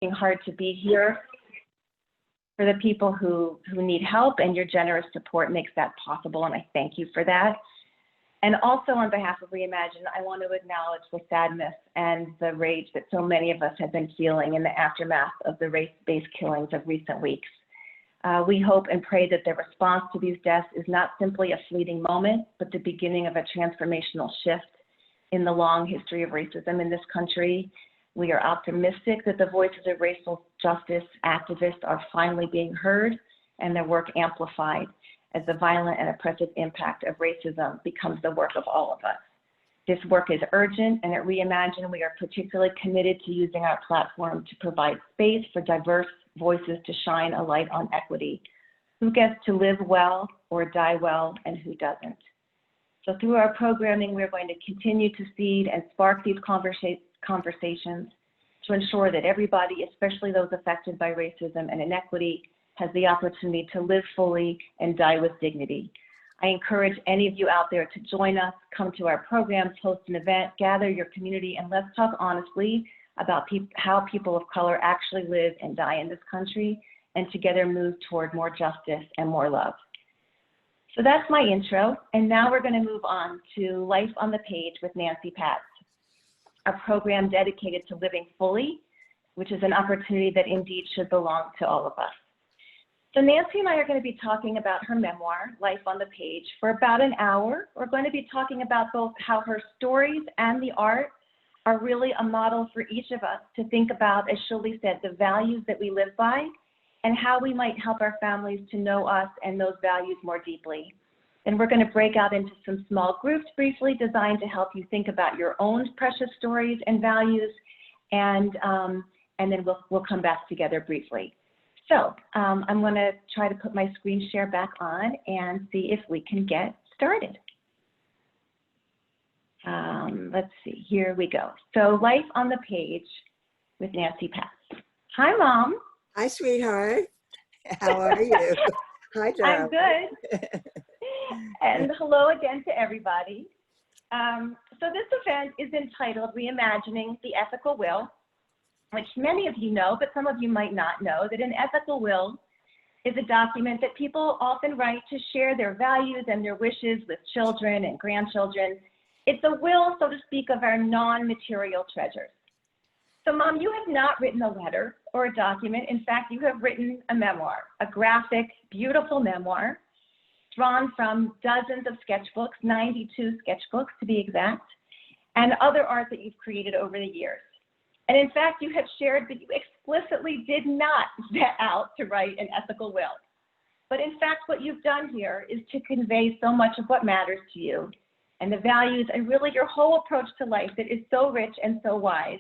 hard to be here for the people who need help, and your generous support makes that possible, and I thank you for that. And also on behalf of Reimagine, I want to acknowledge the sadness and the rage that so many of us have been feeling in the aftermath of the race-based killings of recent weeks. We hope and pray that the response to these deaths is not simply a fleeting moment, but the beginning of a transformational shift in the long history of racism in this country. We are optimistic that the voices of racial justice activists are finally being heard and their work amplified as the violent and oppressive impact of racism becomes the work of all of us. This work is urgent, and at Reimagine, we are particularly committed to using our platform to provide space for diverse voices to shine a light on equity. Who gets to live well or die well, and who doesn't? So through our programming, we're going to continue to seed and spark these conversations to ensure that everybody, especially those affected by racism and inequity, has the opportunity to live fully and die with dignity. I encourage any of you out there to join us, come to our programs, host an event, gather your community, and let's talk honestly about how people of color actually live and die in this country, and together move toward more justice and more love. So that's my intro, and now we're going to move on to Life on the Page with Nancy Patz, a program dedicated to living fully, which is an opportunity that indeed should belong to all of us. So Nancy and I are going to be talking about her memoir, Life on the Page, for about an hour. We're going to be talking about both how her stories and the art are really a model for each of us to think about, as Shirley said, the values that we live by and how we might help our families to know us and those values more deeply. And we're going to break out into some small groups briefly designed to help you think about your own precious stories and values, and then we'll come back together briefly. So I'm going to try to put my screen share back on and see if we can get started. Let's see, here we go. So Life on the Page with Nancy Patz. Hi, Mom. Hi, sweetheart. How are you? Hi, darling. I'm good. And hello again to everybody. So this event is entitled Reimagining the Ethical Will, which many of you know, but some of you might not know, that an ethical will is a document that people often write to share their values and their wishes with children and grandchildren. It's a will, so to speak, of our non-material treasures. So Mom, you have not written a letter or a document. In fact, you have written a memoir, a graphic, beautiful memoir, drawn from dozens of sketchbooks, 92 sketchbooks to be exact, and other art that you've created over the years. And in fact, you have shared that you explicitly did not set out to write an ethical will. But in fact, what you've done here is to convey so much of what matters to you and the values and really your whole approach to life that is so rich and so wise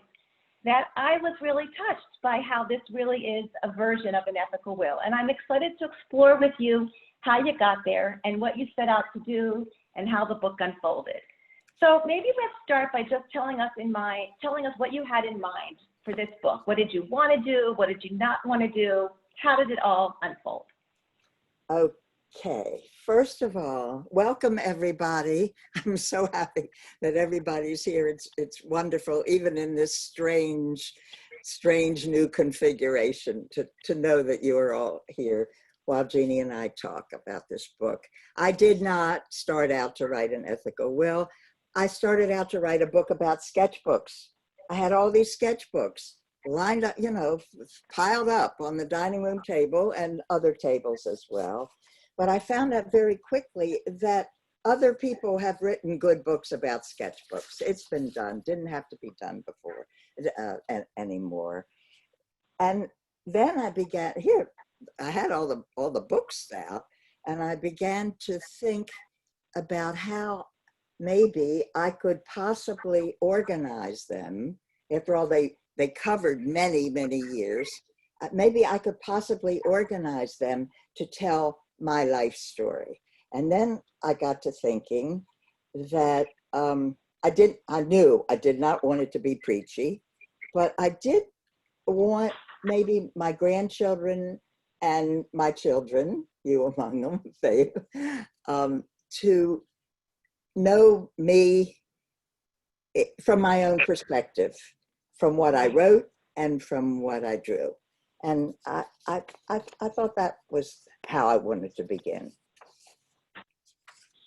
that I was really touched by how this really is a version of an ethical will. And I'm excited to explore with you how you got there and what you set out to do and how the book unfolded. So maybe let's start by just telling us what you had in mind for this book. What did you want to do? What did you not want to do? How did it all unfold? Okay, first of all, welcome everybody. I'm so happy that everybody's here. It's wonderful, even in this strange new configuration, to know that you are all here while Jeannie and I talk about this book. I did not start out to write an ethical will. I started out to write a book about sketchbooks. I had all these sketchbooks lined up, you know, piled up on the dining room table and other tables as well. But I found out very quickly that other people have written good books about sketchbooks. It's been done, didn't have to be done before anymore. And then I began, I had all the books out, and I began to think about how maybe I could possibly organize them. After all, they covered many, many years. Maybe I could possibly organize them to tell my life story. And then I got to thinking that I knew I did not want it to be preachy, but I did want maybe my grandchildren and my children, you among them, Faith, to know me from my own perspective, from what I wrote and from what I drew. And I thought that was how I wanted to begin.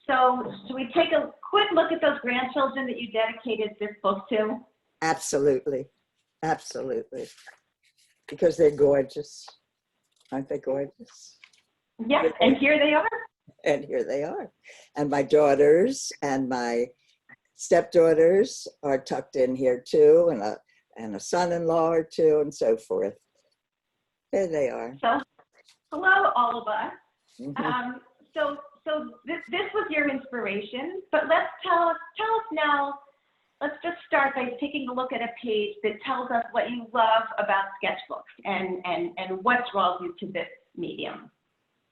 So should we take a quick look at those grandchildren that you dedicated this book to? Absolutely. Absolutely. Because they're gorgeous. Aren't they gorgeous? Yes, and here they are. And here they are. And my daughters and my stepdaughters are tucked in here too, and a son-in-law or two, and so forth. There they are. So, hello, all of us. Mm-hmm. So this was your inspiration, but let's tell us now. Let's just start by taking a look at a page that tells us what you love about sketchbooks and what draws you to this medium.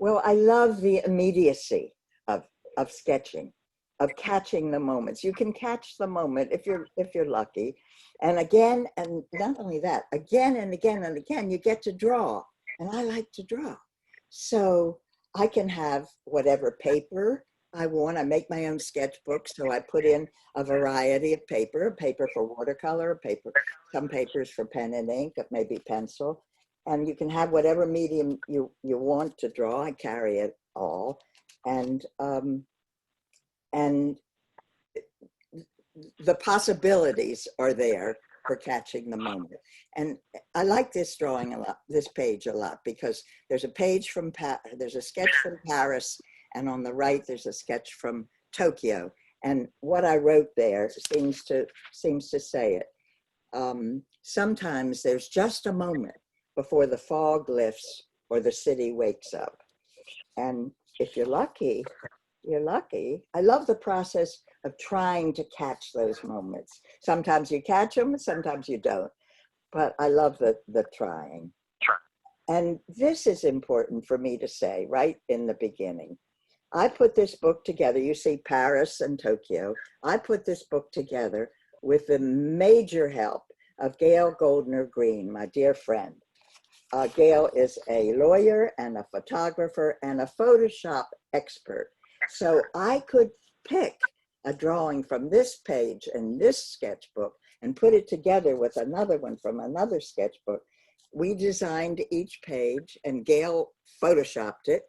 Well, I love the immediacy of sketching, of catching the moments. You can catch the moment if you're lucky. And again, and not only that, again and again and again, you get to draw. And I like to draw. So I can have whatever paper I want. I make my own sketchbook. So I put in a variety of paper, a paper for watercolor, some papers for pen and ink, maybe pencil. And you can have whatever medium you want to draw. I carry it all. And the possibilities are there for catching the moment. And I like this drawing a lot, this page a lot, because there's a page from, there's a sketch from Paris, and on the right, there's a sketch from Tokyo. And what I wrote there seems to say it. Sometimes there's just a moment before the fog lifts or the city wakes up. And if you're lucky, you're lucky. I love the process of trying to catch those moments. Sometimes you catch them, sometimes you don't. But I love the trying. And this is important for me to say right in the beginning. I put this book together. You see Paris and Tokyo. I put this book together with the major help of Gail Goldner Green, my dear friend. Gail is a lawyer and a photographer and a Photoshop expert. So I could pick a drawing from this page and this sketchbook and put it together with another one from another sketchbook. We designed each page and Gail Photoshopped it.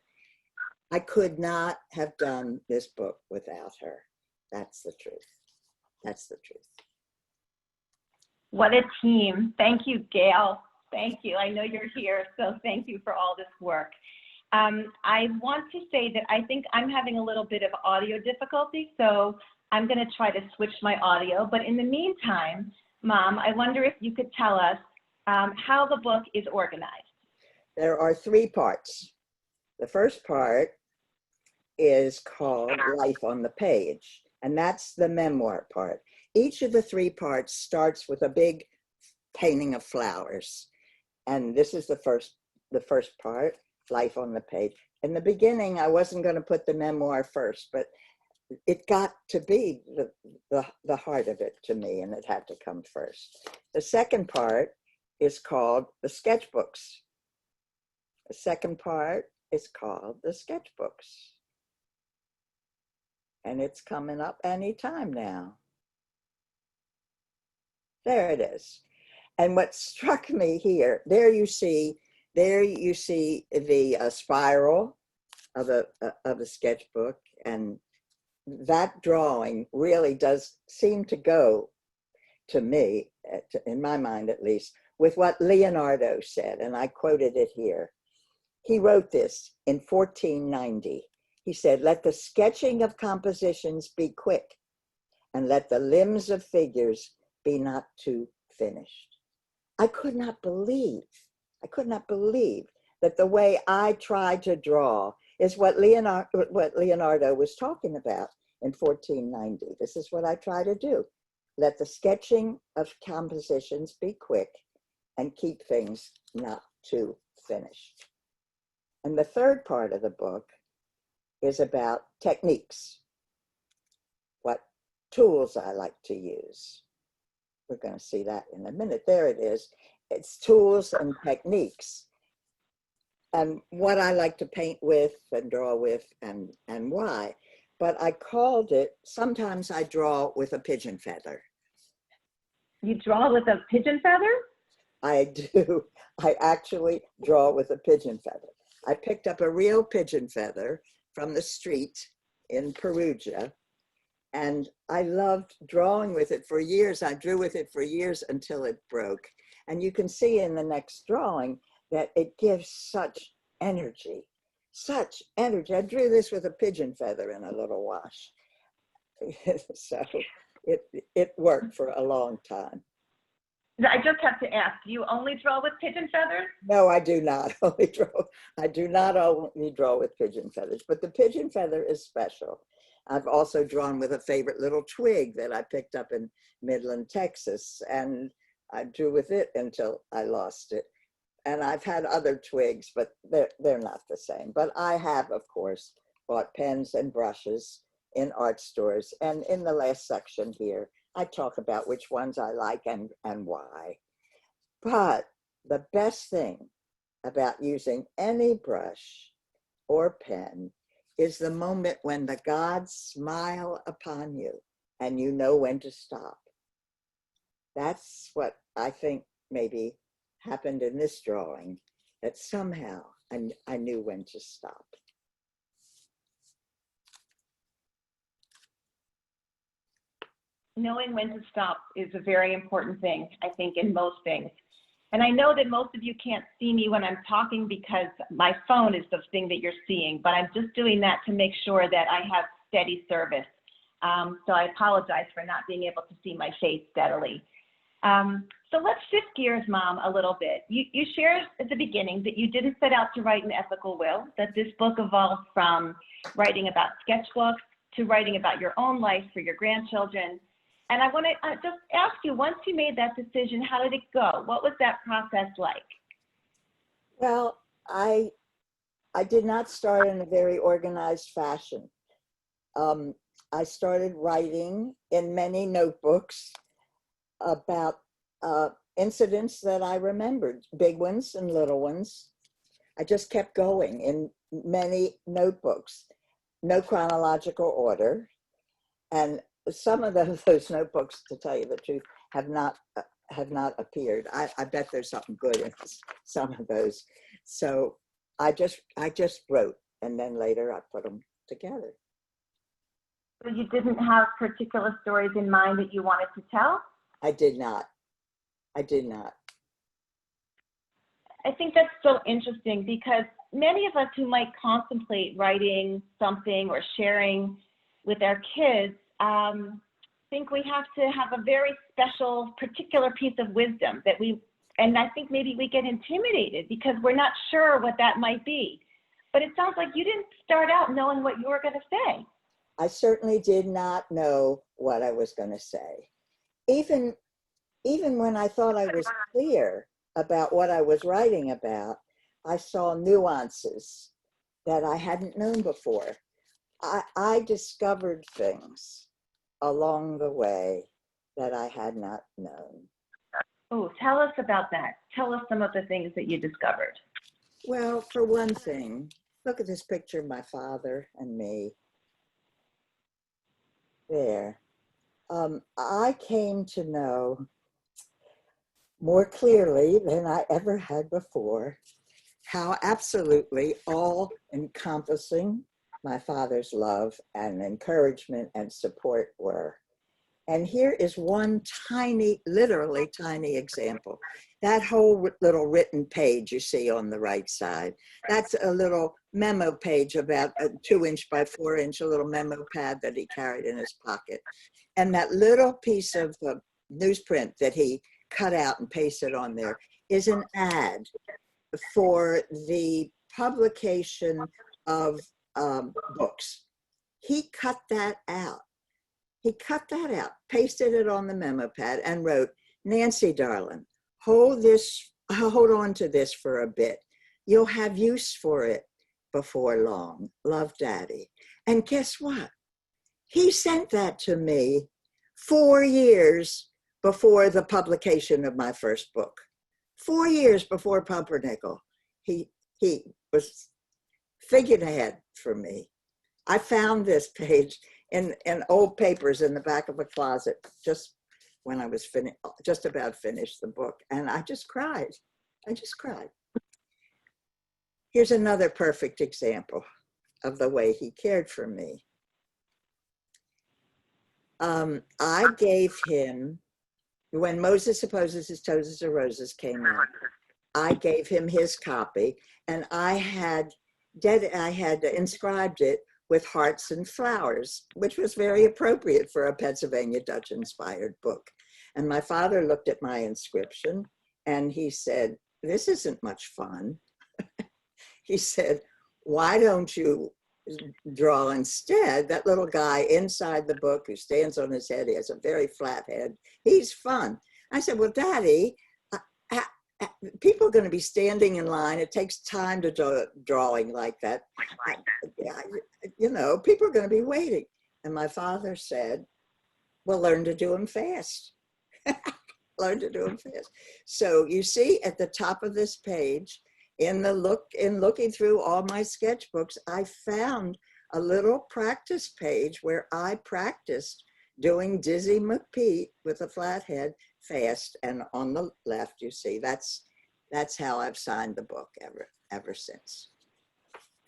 I could not have done this book without her. That's the truth. That's the truth. What a team. Thank you, Gail. Thank you. I know you're here, so thank you for all this work. I want to say that I think I'm having a little bit of audio difficulty, so I'm going to try to switch my audio. But in the meantime, Mom, I wonder if you could tell us how the book is organized. There are 3 parts. The first part is called Life on the Page, and that's the memoir part. Each of the 3 parts starts with a big painting of flowers. And this is the first part, Life on the Page. In the beginning, I wasn't going to put the memoir first, but it got to be the heart of it to me, and it had to come first. The second part is called the Sketchbooks. The second part is called the Sketchbooks. And it's coming up anytime now. There it is. And what struck me here, there you see the spiral of a sketchbook, and that drawing really does seem to go, to me, in my mind at least, with what Leonardo said, and I quoted it here. He wrote this in 1490. He said, "Let the sketching of compositions be quick, and let the limbs of figures be not too finished." I could not believe that the way I tried to draw is what Leonardo was talking about in 1490. This is what I try to do. Let the sketching of compositions be quick and keep things not too finished. And the third part of the book is about techniques, what tools I like to use. We're going to see that in a minute. There it is. It's tools and techniques, and what I like to paint with and draw with, and why. But I called it, sometimes I draw with a pigeon feather. You draw with a pigeon feather? I do. I actually draw with a pigeon feather. I picked up a real pigeon feather from the street in Perugia, and I loved drawing with it for years. I drew with it for years until it broke. And you can see in the next drawing that it gives such energy, such energy. I drew this with a pigeon feather in a little wash. So it worked for a long time. I just have to ask, do you only draw with pigeon feathers? No, I do not only draw. I do not only draw with pigeon feathers, but the pigeon feather is special. I've also drawn with a favorite little twig that I picked up in Midland, Texas, and I drew with it until I lost it. And I've had other twigs, but they're not the same. But I have, of course, bought pens and brushes in art stores. And in the last section here, I talk about which ones I like and why. But the best thing about using any brush or pen is the moment when the gods smile upon you and you know when to stop. That's what I think maybe happened in this drawing, that somehow I knew when to stop. Knowing when to stop is a very important thing, I think, in most things. And I know that most of you can't see me when I'm talking because my phone is the thing that you're seeing, but I'm just doing that to make sure that I have steady service. So I apologize for not being able to see my face steadily. So let's shift gears, Mom, a little bit. You shared at the beginning that you didn't set out to write an ethical will, that this book evolved from writing about sketchbooks to writing about your own life for your grandchildren. And I want to just ask you, once you made that decision, how did it go? What was that process like? Well, I did not start in a very organized fashion. I started writing in many notebooks about incidents that I remembered, big ones and little ones. I just kept going in many notebooks, no chronological order. And some of those notebooks, to tell you the truth, have not appeared. I bet there's something good in some of those. So I just wrote, and then later I put them together. So you didn't have particular stories in mind that you wanted to tell? I did not. I did not. I think that's so interesting because many of us who might contemplate writing something or sharing with our kids think we have to have a very special, particular piece of wisdom that and I think maybe we get intimidated because we're not sure what that might be. But it sounds like you didn't start out knowing what you were going to say. I certainly did not know what I was going to say. Even when I thought I was clear about what I was writing about, I saw nuances that I hadn't known before. I discovered things along the way that I had not known. Oh, tell us about that. Tell us some of the things that you discovered. Well, for one thing, look at this picture of my father and me. There. I came to know more clearly than I ever had before how absolutely all-encompassing my father's love and encouragement and support were. And here is one tiny, literally tiny example. That whole little written page you see on the right side, that's a little memo page about a 2-inch by 4-inch, a little memo pad that he carried in his pocket. And that little piece of newsprint that he cut out and pasted on there is an ad for the publication of books. He cut that out. He cut that out, pasted it on the memo pad and wrote, "Nancy, darling, hold on to this for a bit. You'll have use for it before long. Love, Daddy." And guess what? He sent that to me 4 years before the publication of my first book. 4 years before Pumpernickel. He was thinking ahead for me. I found this page in old papers in the back of a closet, just when I was just about finished the book, and I just cried. I just cried. Here's another perfect example of the way he cared for me. I gave him, when Moses Supposes His Toes Are Roses came out, I gave him his copy, and I had inscribed it with hearts and flowers, which was very appropriate for a Pennsylvania Dutch-inspired book. And my father looked at my inscription, and he said, "This isn't much fun." He said, "Why don't you draw instead that little guy inside the book who stands on his head? He has a very flat head. He's fun." I said, "Well, Daddy, people are going to be standing in line. It takes time to do drawing like that. You know, people are going to be waiting." And my father said, "Well, learn to do them fast." Learn to do them fast. So you see at the top of this page, in looking through all my sketchbooks, I found a little practice page where I practiced doing Dizzy McPete with a flat head fast. And on the left, you see, that's how I've signed the book ever since.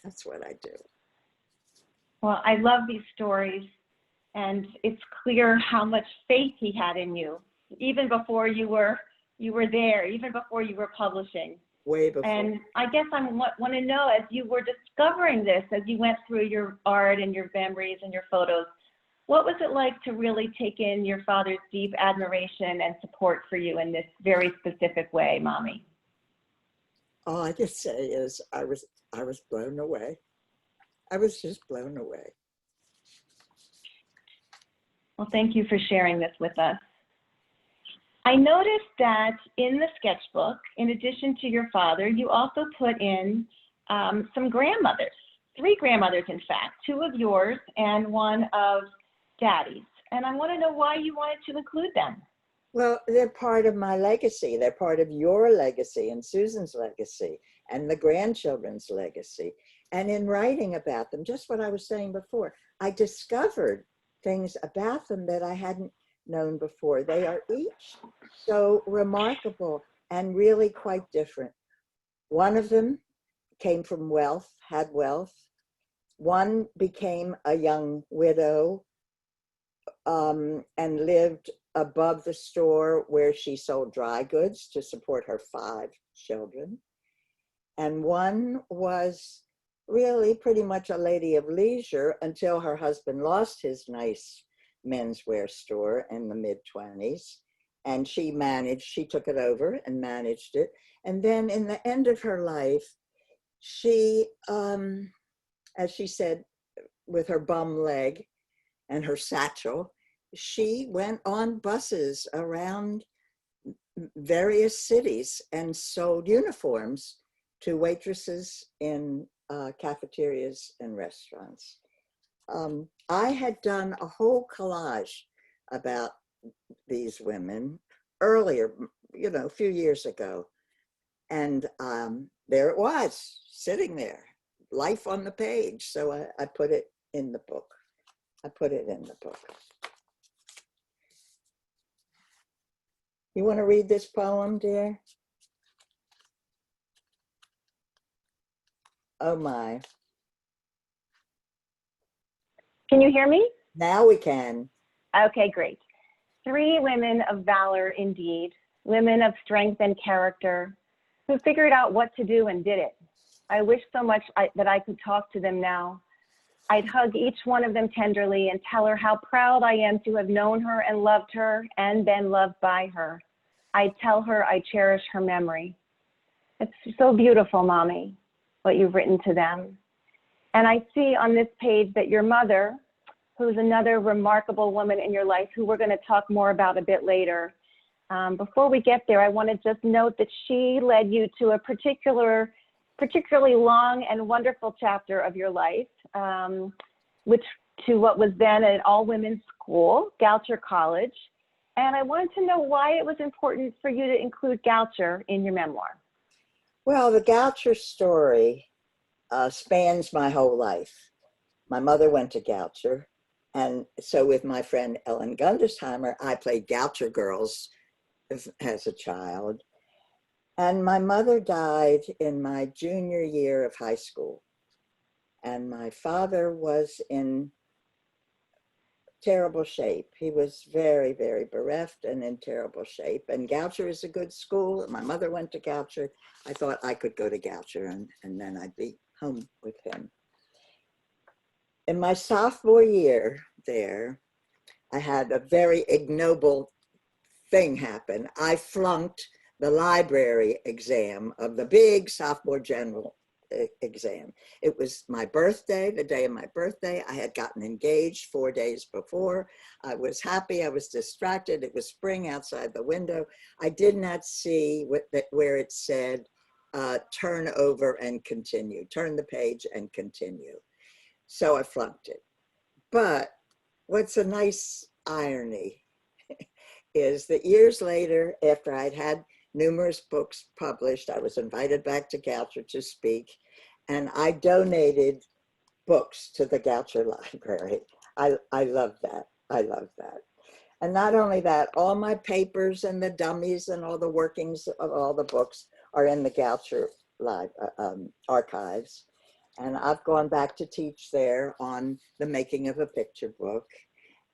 That's what I do. Well, I love these stories, and it's clear how much faith he had in you, even before you were there, even before you were publishing. Way before. And I guess I want to know, as you were discovering this, as you went through your art and your memories and your photos, what was it like to really take in your father's deep admiration and support for you in this very specific way, Mommy? All I can say is I was blown away. I was just blown away. Well, thank you for sharing this with us. I noticed that in the sketchbook, in addition to your father, you also put in some grandmothers, 3 grandmothers, in fact, 2 of yours and 1 of Daddy's. And I want to know why you wanted to include them. Well, they're part of my legacy. They're part of your legacy and Susan's legacy and the grandchildren's legacy. And in writing about them, just what I was saying before, I discovered things about them that I hadn't known before. They are each so remarkable and really quite different. One of them came from wealth, had wealth. One became a young widow and lived above the store where she sold dry goods to support her 5 children. And one was really pretty much a lady of leisure until her husband lost his nice menswear store in the mid-20s. And she took it over and managed it. And then in the end of her life, she, as she said, with her bum leg and her satchel, she went on buses around various cities and sold uniforms to waitresses in cafeterias and restaurants. I had done a whole collage about these women earlier, you know, a few years ago. And there it was, sitting there, life on the page. So I put it in the book. You want to read this poem, dear? Oh my. Can you hear me? Now we can. Okay, great. 3 women of valor indeed, women of strength and character, who figured out what to do and did it. I wish so much that I could talk to them now. I'd hug each one of them tenderly and tell her how proud I am to have known her and loved her and been loved by her. I'd tell her I cherish her memory. It's so beautiful, Mommy, what you've written to them. And I see on this page that your mother, who's another remarkable woman in your life, who we're going to talk more about a bit later. Before we get there, I want to just note that she led you to a particularly long and wonderful chapter of your life, which to what was then an all-women's school, Goucher College. And I wanted to know why it was important for you to include Goucher in your memoir. Well, the Goucher story spans my whole life. My mother went to Goucher. And so with my friend Ellen Gundersheimer, I played Goucher Girls as a child. And my mother died in my junior year of high school. And my father was in terrible shape. He was very, very bereft and in terrible shape. And Goucher is a good school. My mother went to Goucher. I thought I could go to Goucher and then I'd be home with him. In my sophomore year there, I had a very ignoble thing happen. I flunked the library exam of the big sophomore general exam. It was my birthday, the day of my birthday. I had gotten engaged 4 days before. I was happy, I was distracted. It was spring outside the window. I did not see where it said, turn over and continue, turn the page and continue. So I flunked it. But what's a nice irony is that years later, after I'd had numerous books published, I was invited back to Goucher to speak, and I donated books to the Goucher Library. I love that. I love that. And not only that, all my papers and the dummies and all the workings of all the books are in the Goucher archives. And I've gone back to teach there on the making of a picture book.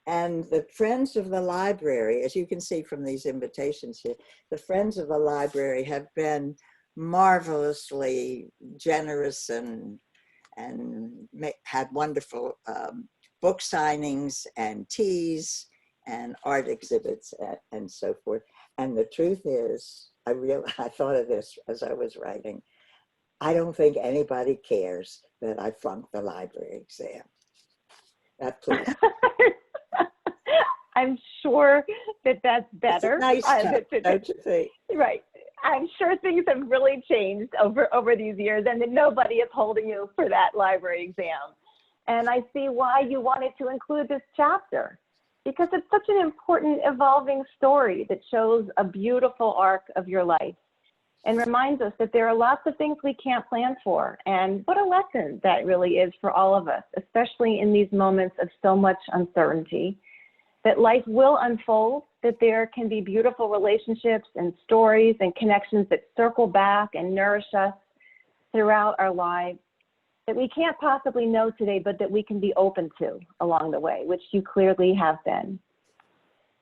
And the Friends of the Library, as you can see from these invitations here, the Friends of the Library have been marvelously generous and had wonderful book signings and teas and art exhibits and so forth. And the truth is, I thought of this as I was writing, I don't think anybody cares that I flunked the library exam. That please. I'm sure that that's better. It's a nice touch, don't you think? Right. I'm sure things have really changed over these years, and that nobody is holding you for that library exam. And I see why you wanted to include this chapter, because it's such an important evolving story that shows a beautiful arc of your life and reminds us that there are lots of things we can't plan for. And what a lesson that really is for all of us, especially in these moments of so much uncertainty, that life will unfold, that there can be beautiful relationships and stories and connections that circle back and nourish us throughout our lives that we can't possibly know today, but that we can be open to along the way, which you clearly have been.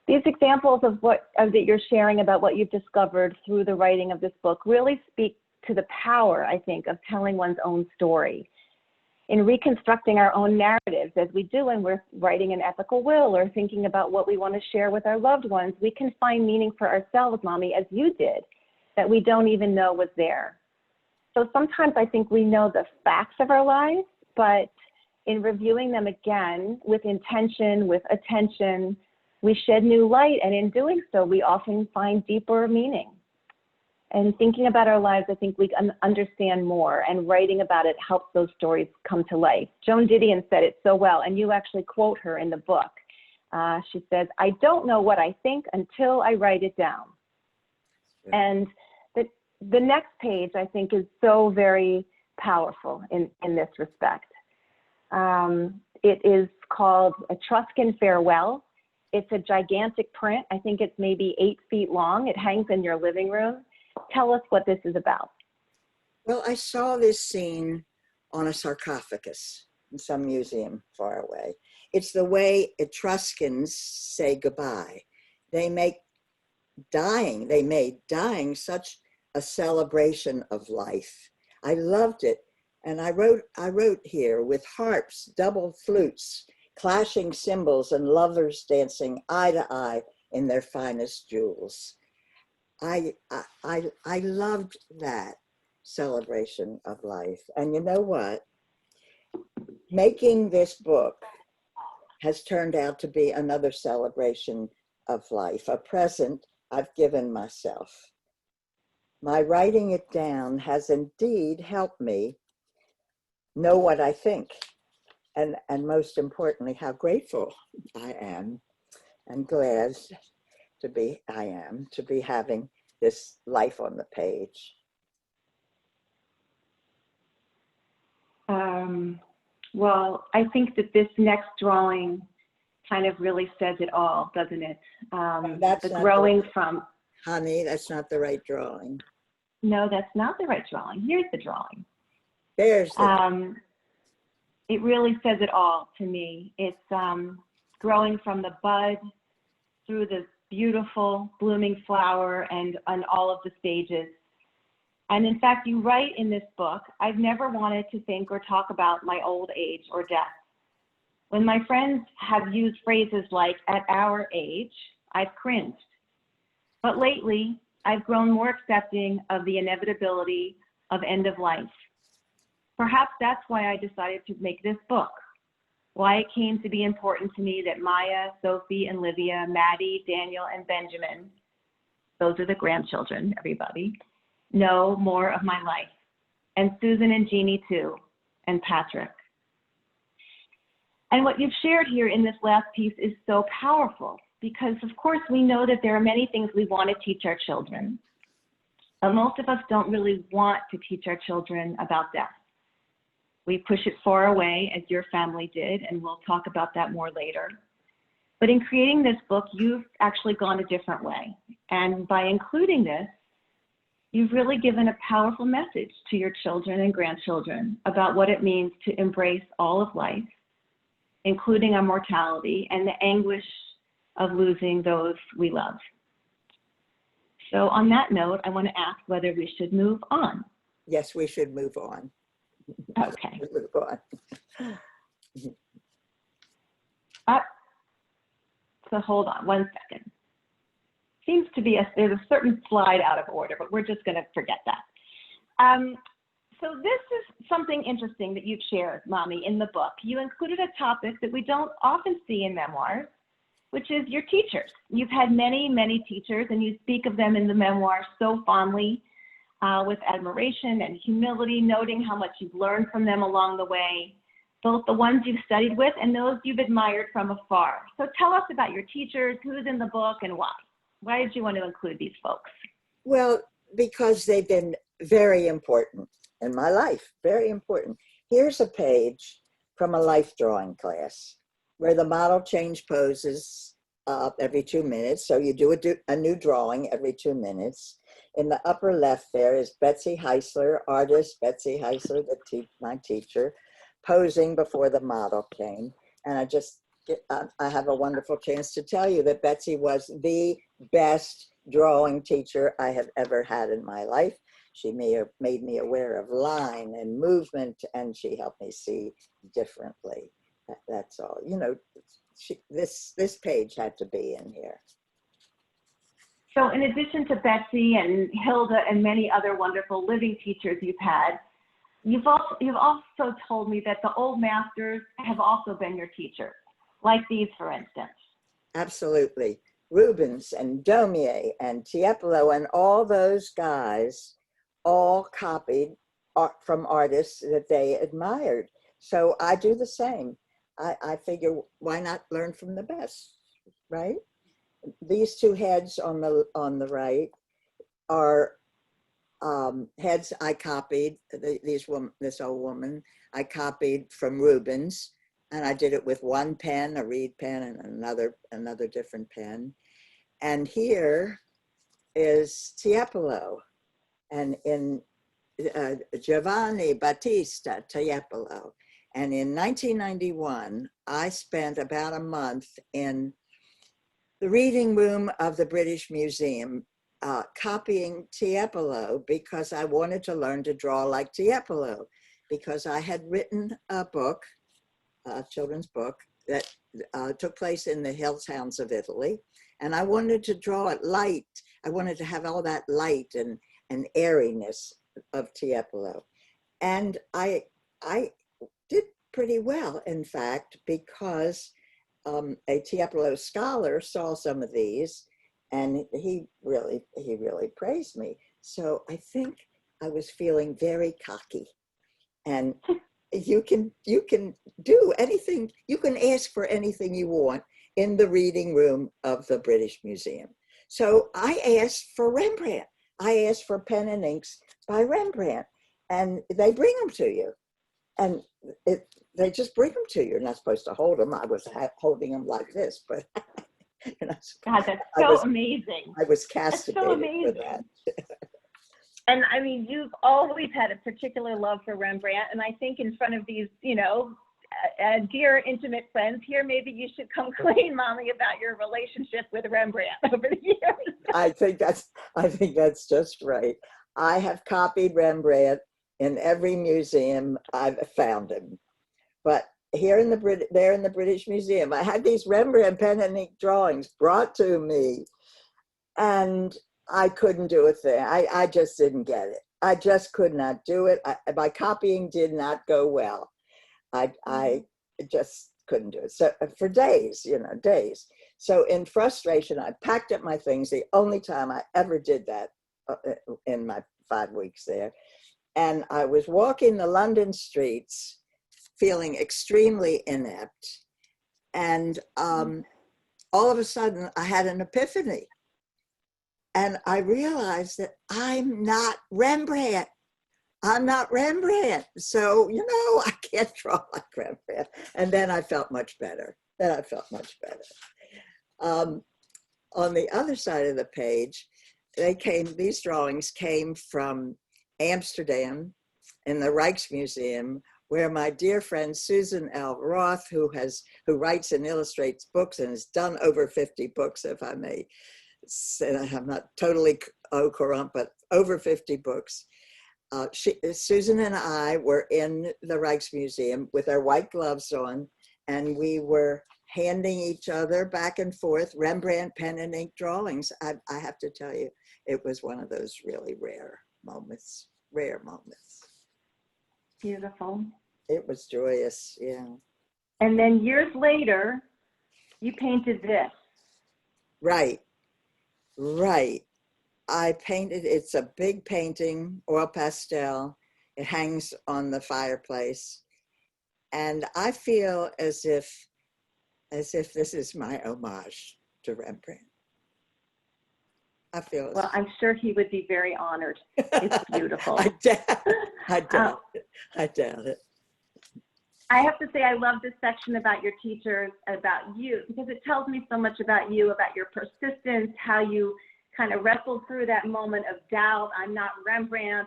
These examples of that you're sharing about what you've discovered through the writing of this book really speak to the power, I think, of telling one's own story. In reconstructing our own narratives, as we do when we're writing an ethical will or thinking about what we want to share with our loved ones, we can find meaning for ourselves, Mommy, as you did, that we don't even know was there. So sometimes I think we know the facts of our lives, but in reviewing them again with intention, with attention, we shed new light, and in doing so, we often find deeper meaning. And thinking about our lives, I think we understand more, and writing about it helps those stories come to life. Joan Didion said it so well, and you actually quote her in the book. She says, "I don't know what I think until I write it down." Yeah. And the next page, I think, is so very powerful in this respect. It is called Etruscan Farewell. It's a gigantic print. I think it's maybe 8 feet long. It hangs in your living room. Tell us what this is about. Well, I saw this scene on a sarcophagus in some museum far away. It's the way Etruscans say goodbye. They made dying such a celebration of life. I loved it. And I wrote here, with harps, double flutes, clashing cymbals, and lovers dancing eye to eye in their finest jewels. I loved that celebration of life. And you know what? Making this book has turned out to be another celebration of life, a present I've given myself. My writing it down has indeed helped me know what I think, and most importantly, how grateful I am and glad to be having this life on the page. Well, I think that this next drawing kind of really says it all, doesn't it? That's the not growing the, from, honey, that's not the right drawing. no, that's not the right drawing. Here's the drawing. There's the it really says it all to me. It's growing from the bud through the beautiful blooming flower and on all of the stages. And in fact, you write in this book, I've never wanted to think or talk about my old age or death. When my friends have used phrases like, at our age, I've cringed. But lately, I've grown more accepting of the inevitability of end of life. Perhaps that's why I decided to make this book, why it came to be important to me that Maya, Sophie, and Livia, Maddie, Daniel, and Benjamin, those are the grandchildren, everybody, know more of my life, and Susan and Jeannie too, and Patrick. And what you've shared here in this last piece is so powerful because, of course, we know that there are many things we want to teach our children, but most of us don't really want to teach our children about death. We push it far away, as your family did, and we'll talk about that more later. But in creating this book, you've actually gone a different way. And by including this, you've really given a powerful message to your children and grandchildren about what it means to embrace all of life, including our mortality and the anguish of losing those we love. So on that note, I want to ask whether we should move on. Yes, we should move on. Okay. Move on. So hold on one second. Seems to be there's a certain slide out of order, but we're just going to forget that. So this is something interesting that you've shared, Mommy, in the book. You included a topic that we don't often see in memoirs, which is your teachers. You've had many, many teachers, and you speak of them in the memoir so fondly, with admiration and humility, noting how much you've learned from them along the way, both the ones you've studied with and those you've admired from afar. So tell us about your teachers, who's in the book, and why. Why did you want to include these folks? Well, because they've been very important in my life, very important. Here's a page from a life drawing class where the model change poses every 2 minutes. So you do a new drawing every 2 minutes. In the upper left there is Betsy Heisler, artist Betsy Heisler, my teacher, posing before the model came. And I have a wonderful chance to tell you that Betsy was the best drawing teacher I have ever had in my life. She made me aware of line and movement, and she helped me see differently. That's all. You know, this page had to be in here. So in addition to Betsy and Hilda and many other wonderful living teachers you've had, you've also told me that the old masters have also been your teachers, like these, for instance. Absolutely. Rubens and Daumier and Tiepolo and all those guys all copied art from artists that they admired. So I do the same. I figure, why not learn from the best, right? These two heads on the right are heads I copied. This old woman I copied from Rubens, and I did it with one pen, a reed pen, and another different pen. And here is Tiepolo, and in Giovanni Battista Tiepolo. And in 1991, I spent about a month in the reading room of the British Museum copying Tiepolo because I wanted to learn to draw like Tiepolo, because I had written a book, a children's book, that took place in the hill towns of Italy. And I wanted to draw it light. I wanted to have all that light and airiness of Tiepolo. And I did pretty well, in fact, because a Tiepolo scholar saw some of these, and he really praised me. So I think I was feeling very cocky. And you can do anything, you can ask for anything you want in the reading room of the British Museum. So I asked for Rembrandt. I asked for pen and inks by Rembrandt, and they bring them to you. And they just bring them to you. You're not supposed to hold them. I was holding them like this, but you know, God, that's so amazing. I was That's so castigated amazing. for that. And I mean, you've always had a particular love for Rembrandt, and I think in front of these, you know, dear intimate friends here, maybe you should come clean, Mommy, about your relationship with Rembrandt over the years. I think that's just right. I have copied Rembrandt in every museum I've found him, but here in the British Museum, I had these Rembrandt pen and ink drawings brought to me, and I couldn't do a thing. I just didn't get it. I just could not do it. My copying did not go well. I just couldn't do it. So for days, days. So in frustration, I packed up my things. The only time I ever did that in my 5 weeks there. And I was walking the London streets feeling extremely inept. And all of a sudden I had an epiphany. And I realized that I'm not Rembrandt. I'm not Rembrandt. So, I can't draw like Rembrandt. And then I felt much better. On the other side of the page, these drawings came from Amsterdam in the Rijksmuseum, where my dear friend Susan L. Roth, who writes and illustrates books and has done over 50 books, if I may say, I'm not totally current, but over 50 books. Susan and I were in the Rijksmuseum with our white gloves on, and we were handing each other back and forth Rembrandt pen and ink drawings. I have to tell you, it was one of those really rare moments. Beautiful. It was joyous, yeah. And then years later, you painted this. Right. I painted, it's a big painting, oil pastel. It hangs on the fireplace. And I feel as if this is my homage to Rembrandt. I feel. Well, I'm sure he would be very honored. It's beautiful. I doubt it. I have to say, I love this section about your teachers, about you, because it tells me so much about you, about your persistence, how you kind of wrestled through that moment of doubt, I'm not Rembrandt,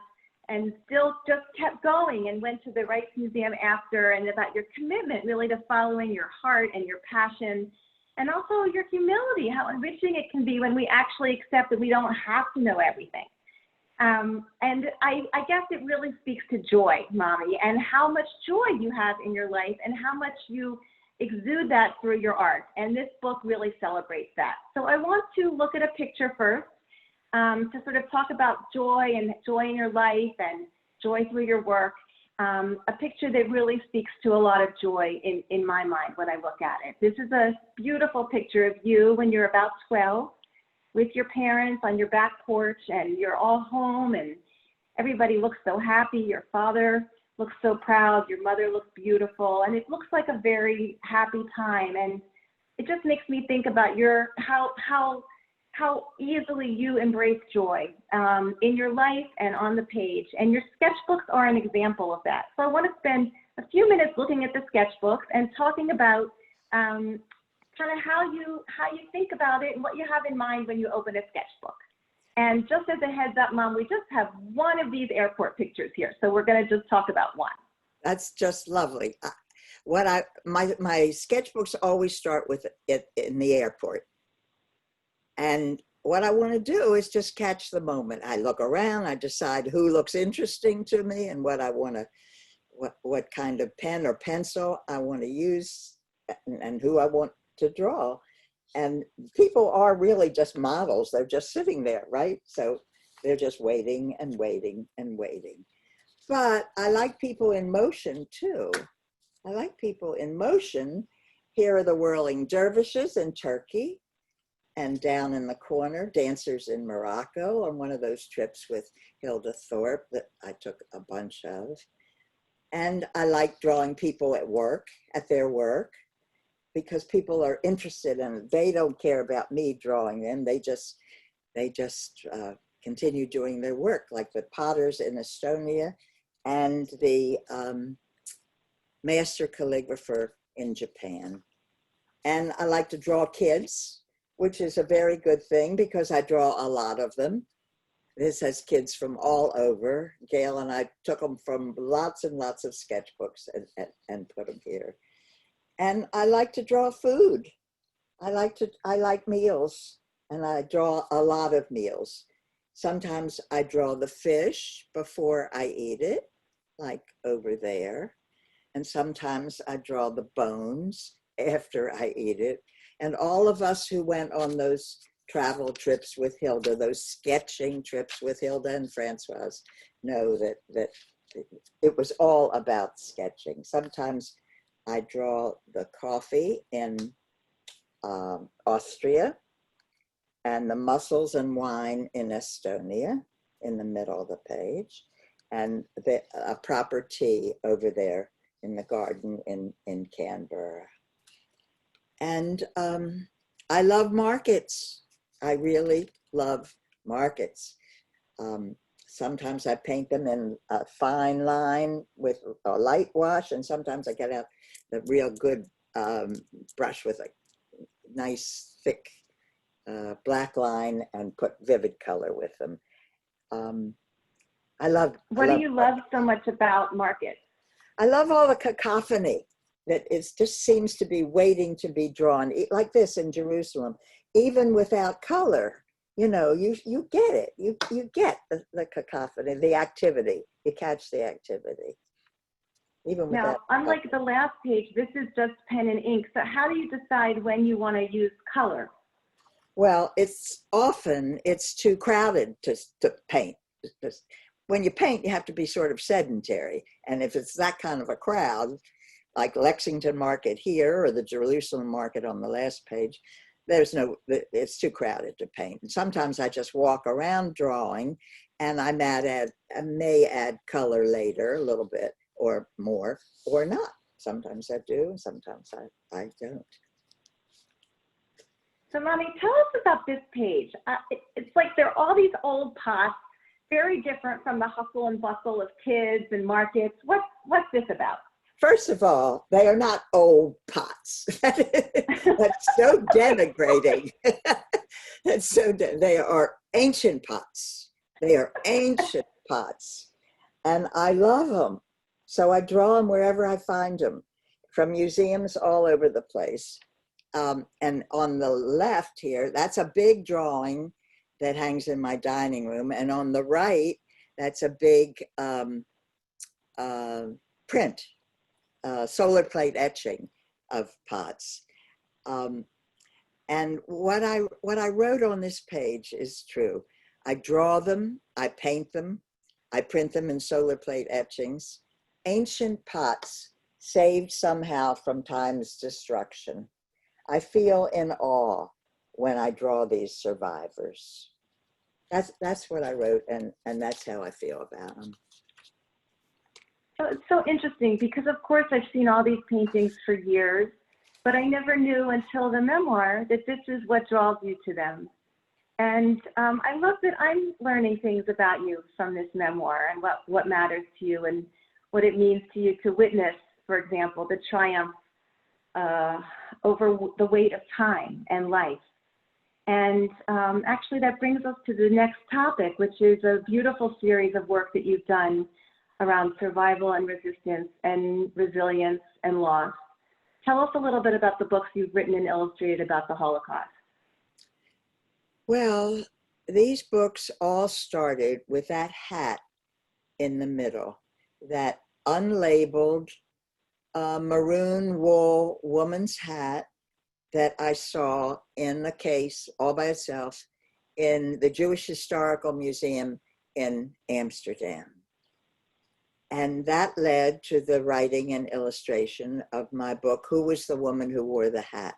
and still just kept going and went to the Rijksmuseum after, and about your commitment really to following your heart and your passion, and also your humility, how enriching it can be when we actually accept that we don't have to know everything. And I guess it really speaks to joy, Mommy, and how much joy you have in your life and how much you exude that through your art. And this book really celebrates that. So I want to look at a picture first to sort of talk about joy and joy in your life and joy through your work. A picture that really speaks to a lot of joy in my mind when I look at it. This is a beautiful picture of you when you're about 12. With your parents on your back porch, and you're all home, and everybody looks so happy. Your father looks so proud. Your mother looks beautiful, and it looks like a very happy time. And it just makes me think about how easily you embrace joy in your life and on the page. And your sketchbooks are an example of that. So I want to spend a few minutes looking at the sketchbooks and talking about kind of how you think about it and what you have in mind when you open a sketchbook. And just as a heads up, Mom, we just have one of these airport pictures here, so we're going to just talk about one. That's just lovely. My sketchbooks always start with it in the airport, and what I want to do is just catch the moment. I look around, I decide who looks interesting to me and what I want to, what kind of pen or pencil I want to use, and who I want to draw. And people are really just models. They're just sitting there, right? So they're just waiting and waiting and waiting. But I like people in motion too. I like people in motion. Here are the whirling dervishes in Turkey, and down in the corner, dancers in Morocco on one of those trips with Hilda Thorpe that I took a bunch of. And I like drawing people at their work, because people are interested in it. They don't care about me drawing them. They just continue doing their work, like the potters in Estonia and the master calligrapher in Japan. And I like to draw kids, which is a very good thing because I draw a lot of them. This has kids from all over. Gail and I took them from lots and lots of sketchbooks and put them here. And I like to draw food. I like meals, and I draw a lot of meals. Sometimes I draw the fish before I eat it, like over there. And sometimes I draw the bones after I eat it. And all of us who went on those travel trips with Hilda, those sketching trips with Hilda and Francoise, know that it was all about sketching. Sometimes I draw the coffee in Austria and the mussels and wine in Estonia in the middle of the page, and a proper tea over there in the garden in Canberra. And I love markets. I really love markets. Sometimes I paint them in a fine line with a light wash, and sometimes I get out the real good brush with a nice thick black line and put vivid color with them. What do you love so much about markets? I love all the cacophony that just seems to be waiting to be drawn, like this in Jerusalem, even without color. You know, you get it. You get the cacophony, the activity. You catch the activity. Even now, unlike the last page, this is just pen and ink. So how do you decide when you want to use color? Well, it's too crowded to paint. When you paint, you have to be sort of sedentary. And if it's that kind of a crowd, like Lexington Market here or the Jerusalem Market on the last page, it's too crowded to paint. And sometimes I just walk around drawing, and I may add color later a little bit or more or not. Sometimes I do, and sometimes I don't. So Mommy, tell us about this page. It's like there are all these old pots, very different from the hustle and bustle of kids and markets. What's this about? First of all, they are not old pots. That's so denigrating. They are ancient pots. They are ancient pots. And I love them. So I draw them wherever I find them, from museums all over the place. And on the left here, that's a big drawing that hangs in my dining room. And on the right, that's a big print, solar plate etching of pots. And what I wrote on this page is true. I draw them, I paint them, I print them in solar plate etchings. Ancient pots saved somehow from time's destruction. I feel in awe when I draw these survivors. That's what I wrote, and that's how I feel about them. So it's so interesting because, of course, I've seen all these paintings for years, but I never knew until the memoir that this is what draws you to them. And I love that I'm learning things about you from this memoir and what matters to you and what it means to you to witness, for example, the triumph over the weight of time and life. And actually that brings us to the next topic, which is a beautiful series of work that you've done around survival and resistance and resilience and loss. Tell us a little bit about the books you've written and illustrated about the Holocaust. Well, these books all started with that hat in the middle, that unlabeled maroon wool woman's hat that I saw in the case all by itself in the Jewish Historical Museum in Amsterdam. And that led to the writing and illustration of my book, Who Was the Woman Who Wore the Hat?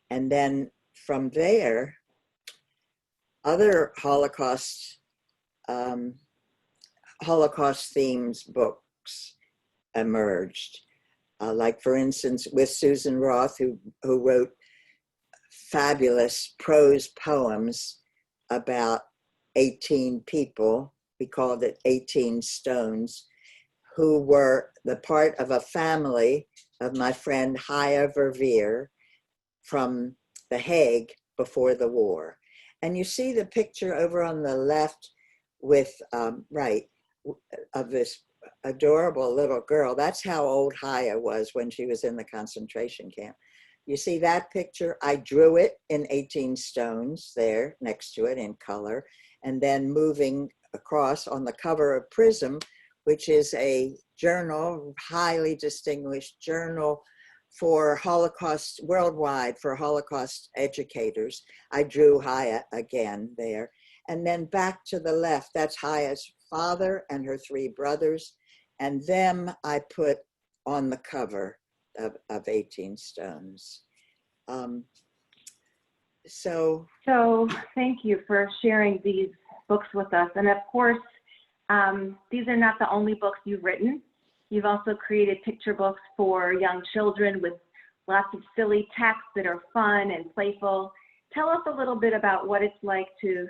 And then from there, other Holocaust themes books emerged. Like, for instance, with Susan Roth, who wrote fabulous prose poems about 18 people. We called it 18 Stones, who were the part of a family of my friend Haya Verveer from The Hague before the war. And you see the picture over on the left with, right, of this adorable little girl. That's how old Haya was when she was in the concentration camp. You see that picture? I drew it in 18 stones there next to it in color, and then moving across on the cover of Prism, which is a journal, highly distinguished journal for Holocaust, worldwide for Holocaust educators. I drew Haya again there. And then back to the left, that's Haya's father and her 3 brothers. And them I put on the cover of 18 Stones. So thank you for sharing these books with us. And of course, these are not the only books you've written. You've also created picture books for young children with lots of silly texts that are fun and playful. Tell us a little bit about what it's like to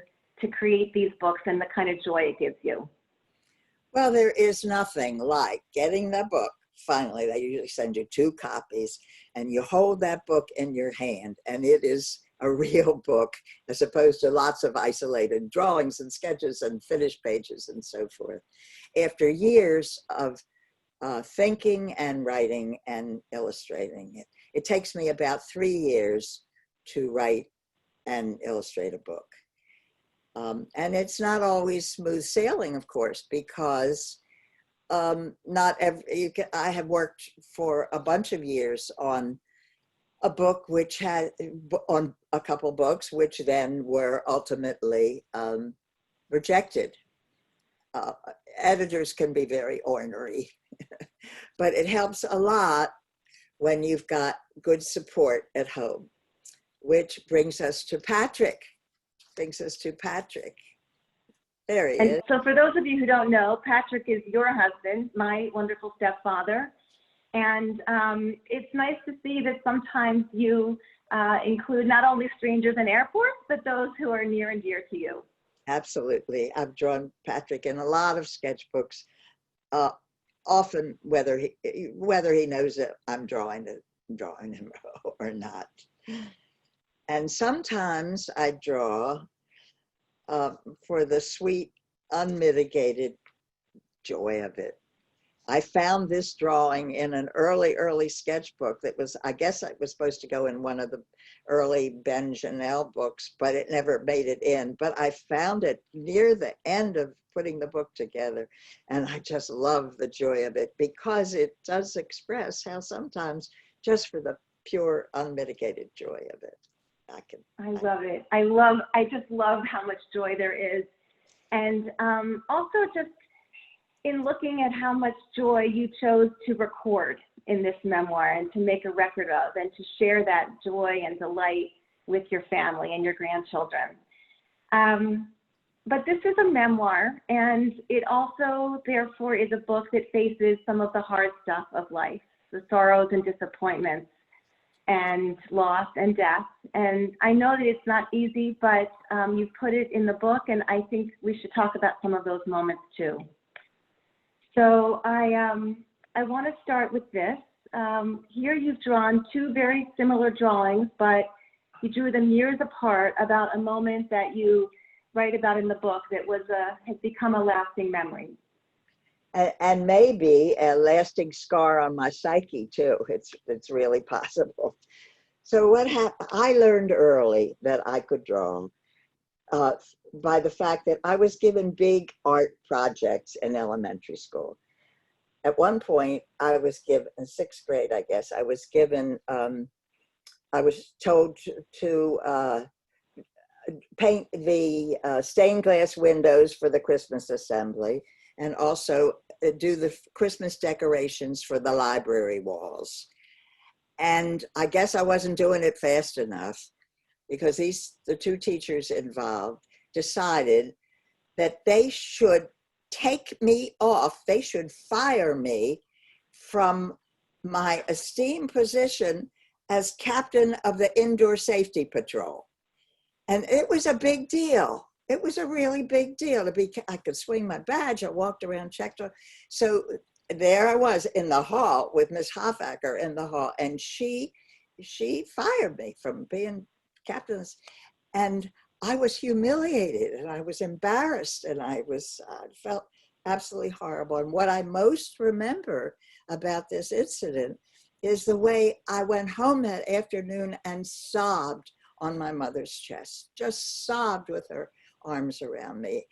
create these books and the kind of joy it gives you. Well, there is nothing like getting the book. Finally, they usually send you 2 copies, and you hold that book in your hand, and it is a real book, as opposed to lots of isolated drawings and sketches and finished pages and so forth. After years of thinking and writing and illustrating it, it takes me about 3 years to write and illustrate a book. And it's not always smooth sailing, of course, because I have worked for a bunch of years on a book which had, on a couple books, which then were ultimately rejected. Editors can be very ornery, but it helps a lot when you've got good support at home, which brings us to Patrick. There he is. So for those of you who don't know, Patrick is your husband, my wonderful stepfather. And it's nice to see that sometimes you include not only strangers in airports, but those who are near and dear to you. Absolutely. I've drawn Patrick in a lot of sketchbooks, often whether he knows that I'm drawing him or not. And sometimes I draw for the sweet, unmitigated joy of it. I found this drawing in an early sketchbook that was, I guess it was supposed to go in one of the early Ben Janelle books, but it never made it in. But I found it near the end of putting the book together, and I just love the joy of it, because it does express how sometimes just for the pure, unmitigated joy of it, I love it. I just love how much joy there is. And also just in looking at how much joy you chose to record in this memoir and to make a record of, and to share that joy and delight with your family and your grandchildren. But this is a memoir, and it also, therefore, is a book that faces some of the hard stuff of life, the sorrows and disappointments and loss and death. And I know that it's not easy, but you've put it in the book, and I think we should talk about some of those moments too. So I want to start with this. Here you've drawn 2 very similar drawings, but you drew them years apart, about a moment that you write about in the book that has become a lasting memory. And maybe a lasting scar on my psyche too. It's really possible. So what happened? I learned early that I could draw by the fact that I was given big art projects in elementary school. At one point, I was given, in 6th grade, I guess, I was given, I was told to paint the stained glass windows for the Christmas assembly, and also do the Christmas decorations for the library walls. And I guess I wasn't doing it fast enough, because the 2 teachers involved decided that they should take me off, they should fire me from my esteemed position as captain of the indoor safety patrol. And it was a big deal. It was a really big deal to be, I could swing my badge, I walked around, checked on. So there I was in the hall with Miss Hoffacker in the hall, and she fired me from being captain, and I was humiliated and I was embarrassed and I felt absolutely horrible. And what I most remember about this incident is the way I went home that afternoon and sobbed on my mother's chest, just sobbed with her arms around me.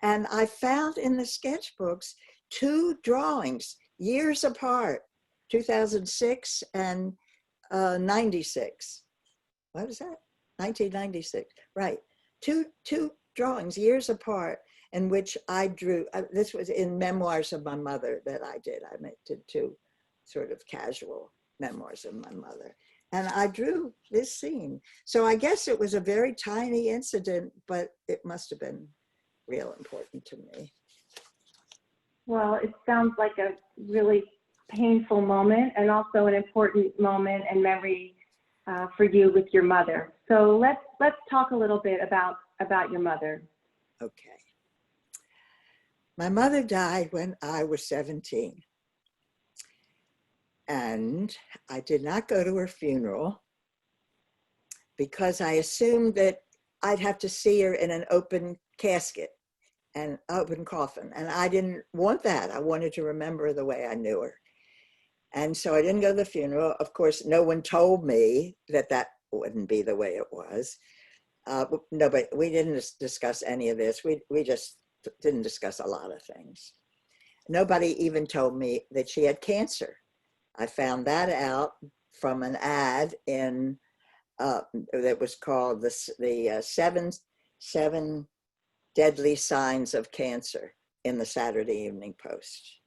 And I found in the sketchbooks 2 drawings years apart, 2006 and 96. What was that? 1996, right. Two drawings years apart in which I drew, this was in memoirs of my mother that I did. I did 2 sort of casual memoirs of my mother. And I drew this scene. So I guess it was a very tiny incident, but it must have been real important to me. Well, it sounds like a really painful moment and also an important moment and memory for you with your mother. So let's talk a little bit about your mother. Okay. My mother died when I was 17. And I did not go to her funeral because I assumed that I'd have to see her in an open casket and open coffin. And I didn't want that. I wanted to remember the way I knew her. And so I didn't go to the funeral. Of course, no one told me that that wouldn't be the way it was. No, but we didn't discuss any of this. We just didn't discuss a lot of things. Nobody even told me that she had cancer. I found that out from an ad in that was called the seven deadly signs of cancer in the Saturday Evening Post.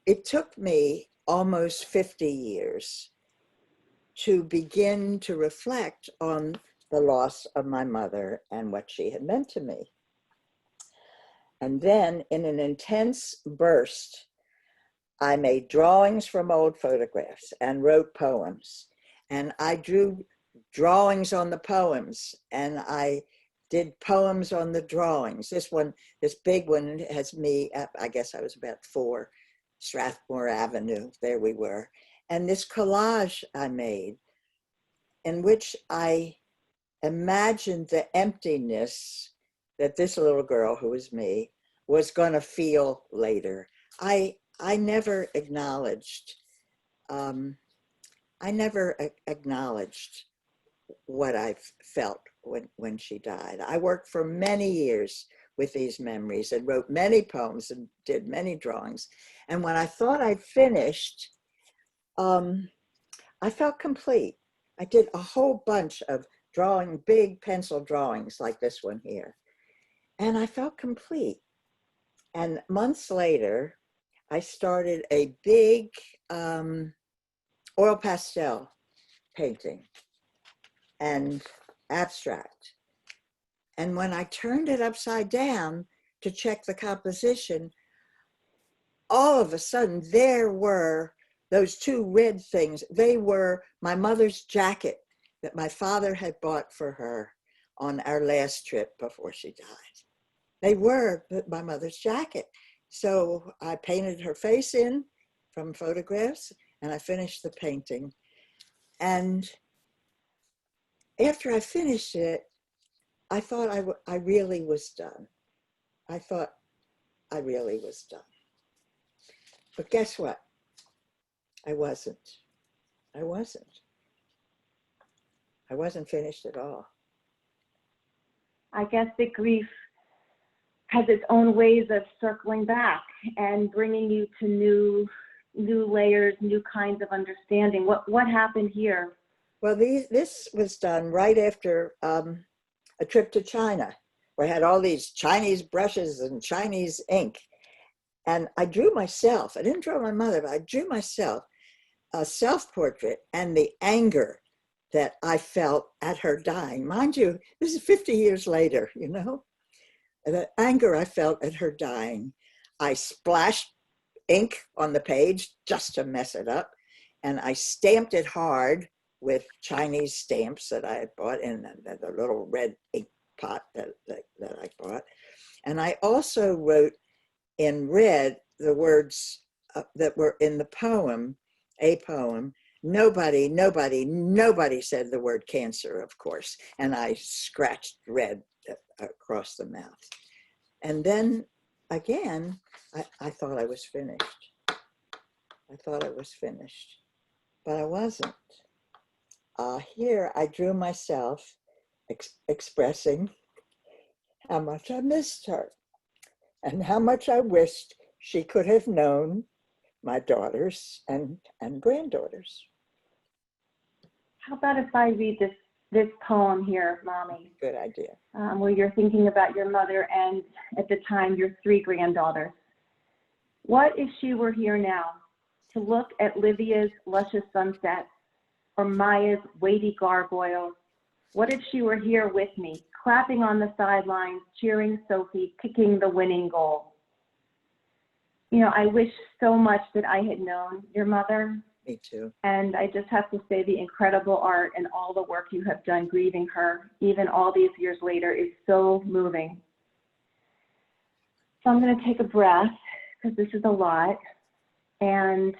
It took me almost 50 years to begin to reflect on the loss of my mother and what she had meant to me. And then in an intense burst, I made drawings from old photographs and wrote poems. And I drew drawings on the poems and I did poems on the drawings. This big one has me, I guess I was about 4, Strathmore Avenue, there we were. And this collage I made in which I imagined the emptiness that this little girl, who was me, was going to feel later. I never acknowledged, what I felt when she died. I worked for many years with these memories and wrote many poems and did many drawings. And when I thought I'd finished, I felt complete. I did a whole bunch of big pencil drawings like this one here. And I felt complete. And months later, I started a big oil pastel painting and abstract. And when I turned it upside down to check the composition, all of a sudden there were those 2 red things. They were my mother's jacket that my father had bought for her on our last trip before she died. They were my mother's jacket. So I painted her face in from photographs and I finished the painting. And after I finished it, I thought I really was done. I thought I really was done. But guess what? I wasn't. I wasn't finished at all. I guess that grief has its own ways of circling back and bringing you to new layers, new kinds of understanding. What happened here? Well, this was done right after a trip to China, where I had all these Chinese brushes and Chinese ink. And I drew myself. I didn't draw my mother, but I drew myself a self-portrait and the anger that I felt at her dying. Mind you, this is 50 years later, you know? The anger I felt at her dying. I splashed ink on the page just to mess it up. And I stamped it hard with Chinese stamps that I had bought in the little red ink pot that I bought. And I also wrote in red the words, that were in the poem, a poem, nobody said the word cancer, of course. And I scratched red across the mouth. And then again, I thought I was finished. I thought I was finished, but I wasn't. Here I drew myself expressing how much I missed her and how much I wished she could have known my daughters and granddaughters. How about if I read this poem here, Mommy? Good idea. Where you're thinking about your mother and, at the time, your 3 granddaughters. What if she were here now to look at Livia's luscious sunset or Maya's weighty gargoyles? What if she were here with me, clapping on the sidelines, cheering Sophie, kicking the winning goal? You know, I wish so much that I had known your mother. Me too. And I just have to say the incredible art and all the work you have done grieving her, even all these years later, is so moving. So I'm going to take a breath because this is a lot. And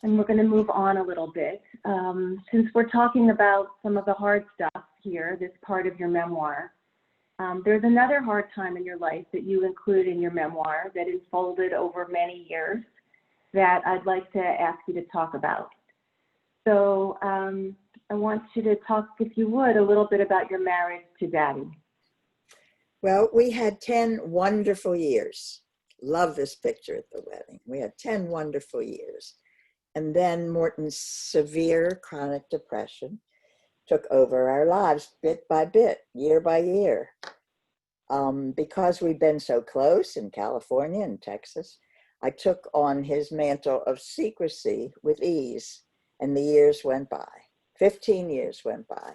we're going to move on a little bit. Since we're talking about some of the hard stuff here, this part of your memoir, there's another hard time in your life that you include in your memoir that unfolded over many years that I'd like to ask you to talk about. So I want you to talk, if you would, a little bit about your marriage to Daddy. Well, we had 10 wonderful years. Love this picture at the wedding. We had 10 wonderful years. And then Morton's severe chronic depression took over our lives bit by bit, year by year. Because we'd been so close in California and Texas, I took on his mantle of secrecy with ease, and the years went by. 15 years went by.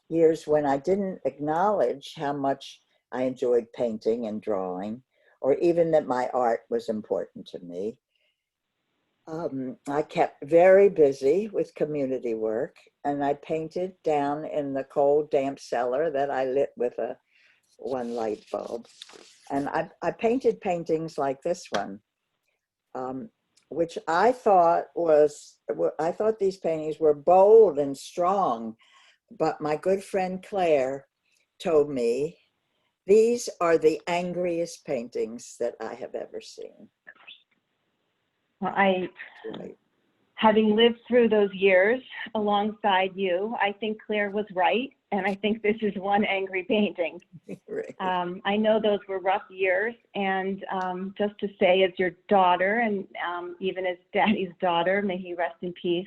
Years when I didn't acknowledge how much I enjoyed painting and drawing, or even that my art was important to me. I kept very busy with community work, and I painted down in the cold, damp cellar that I lit with one light bulb. And I painted paintings like this one, which I thought these paintings were bold and strong, but my good friend Claire told me, these are the angriest paintings that I have ever seen. Well, Right. having lived through those years alongside you, I think Claire was right, and I think this is one angry painting. Right. I know those were rough years, and just to say, as your daughter, and even as Daddy's daughter, may he rest in peace,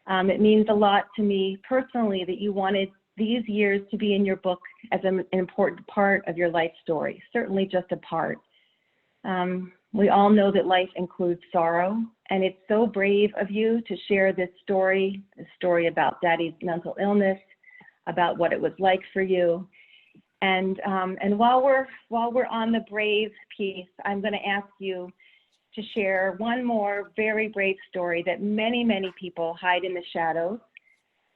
it means a lot to me personally that you wanted these years to be in your book as an important part of your life story, certainly just a part. We all know that life includes sorrow, and it's so brave of you to share this story about Daddy's mental illness, about what it was like for you. And while we're on the brave piece, I'm going to ask you to share one more very brave story that many, many people hide in the shadows.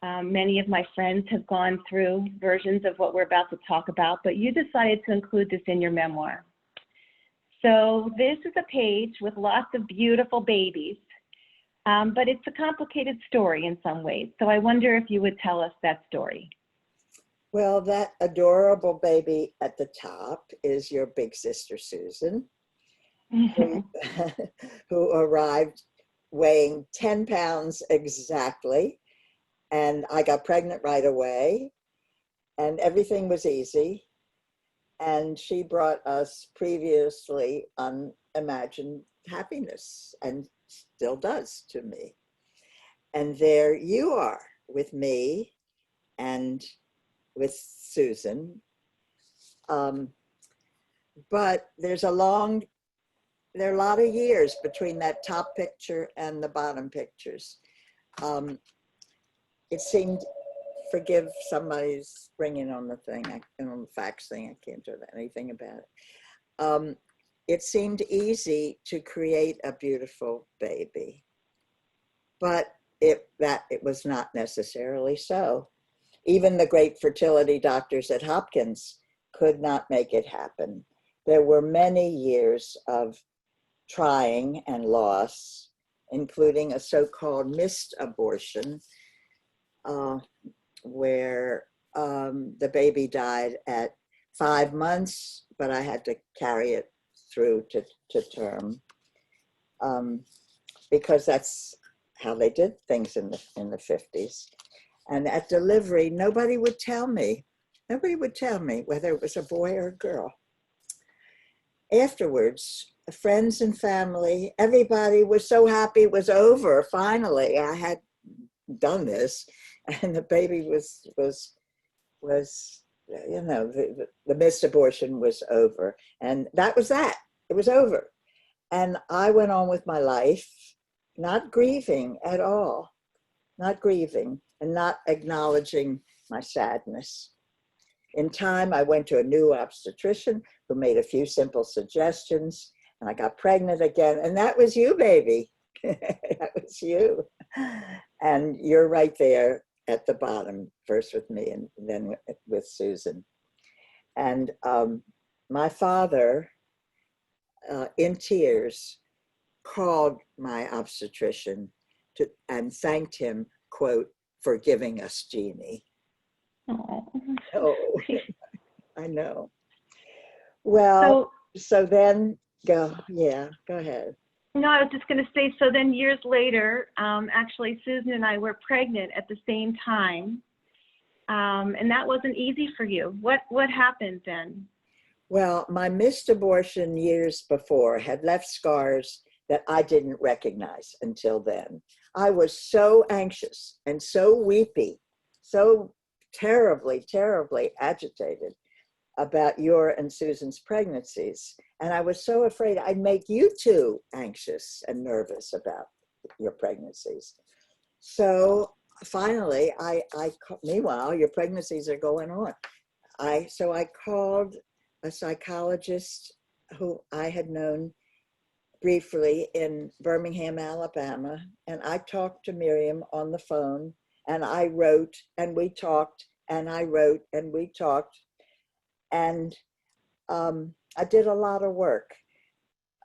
Many of my friends have gone through versions of what we're about to talk about, but you decided to include this in your memoir. So this is a page with lots of beautiful babies, but it's a complicated story in some ways. So I wonder if you would tell us that story. Well, that adorable baby at the top is your big sister, Susan, who arrived weighing 10 pounds exactly. And I got pregnant right away, and everything was easy. And she brought us previously unimagined happiness, and still does to me. And there you are with me and with Susan. But there are a lot of years between that top picture and the bottom pictures. It seemed, forgive somebody's ringing on the thing, on the fax thing, I can't do anything about it. It seemed easy to create a beautiful baby, but it was not necessarily so. Even the great fertility doctors at Hopkins could not make it happen. There were many years of trying and loss, including a so-called missed abortion, where the baby died at 5 months, but I had to carry it through to term, because that's how they did things in the 50s. And at delivery, nobody would tell me whether it was a boy or a girl. Afterwards, friends and family, everybody was so happy it was over. Finally, I had done this, and the baby was you know, the missed abortion was over, and that was that. It was over, and I went on with my life, not grieving at all, not grieving, and not acknowledging my sadness. In time, I went to a new obstetrician who made a few simple suggestions, and I got pregnant again. And that was you, baby. That was you. And you're right there at the bottom, first with me and then with Susan. And my father, in tears, called my obstetrician and thanked him, quote, for giving us Jeannie. Oh, I know. Well, so then go ahead. No, I was just going to say, so then years later, actually Susan and I were pregnant at the same time. And that wasn't easy for you. What happened then? Well, my missed abortion years before had left scars that I didn't recognize until then. I was so anxious and so weepy, so terribly, terribly agitated about your and Susan's pregnancies. And I was so afraid I'd make you two anxious and nervous about your pregnancies. So finally, meanwhile, your pregnancies are going on. So I called a psychologist who I had known briefly in Birmingham, Alabama, and I talked to Miriam on the phone, and I wrote, and we talked, and I wrote, and we talked, and I did a lot of work,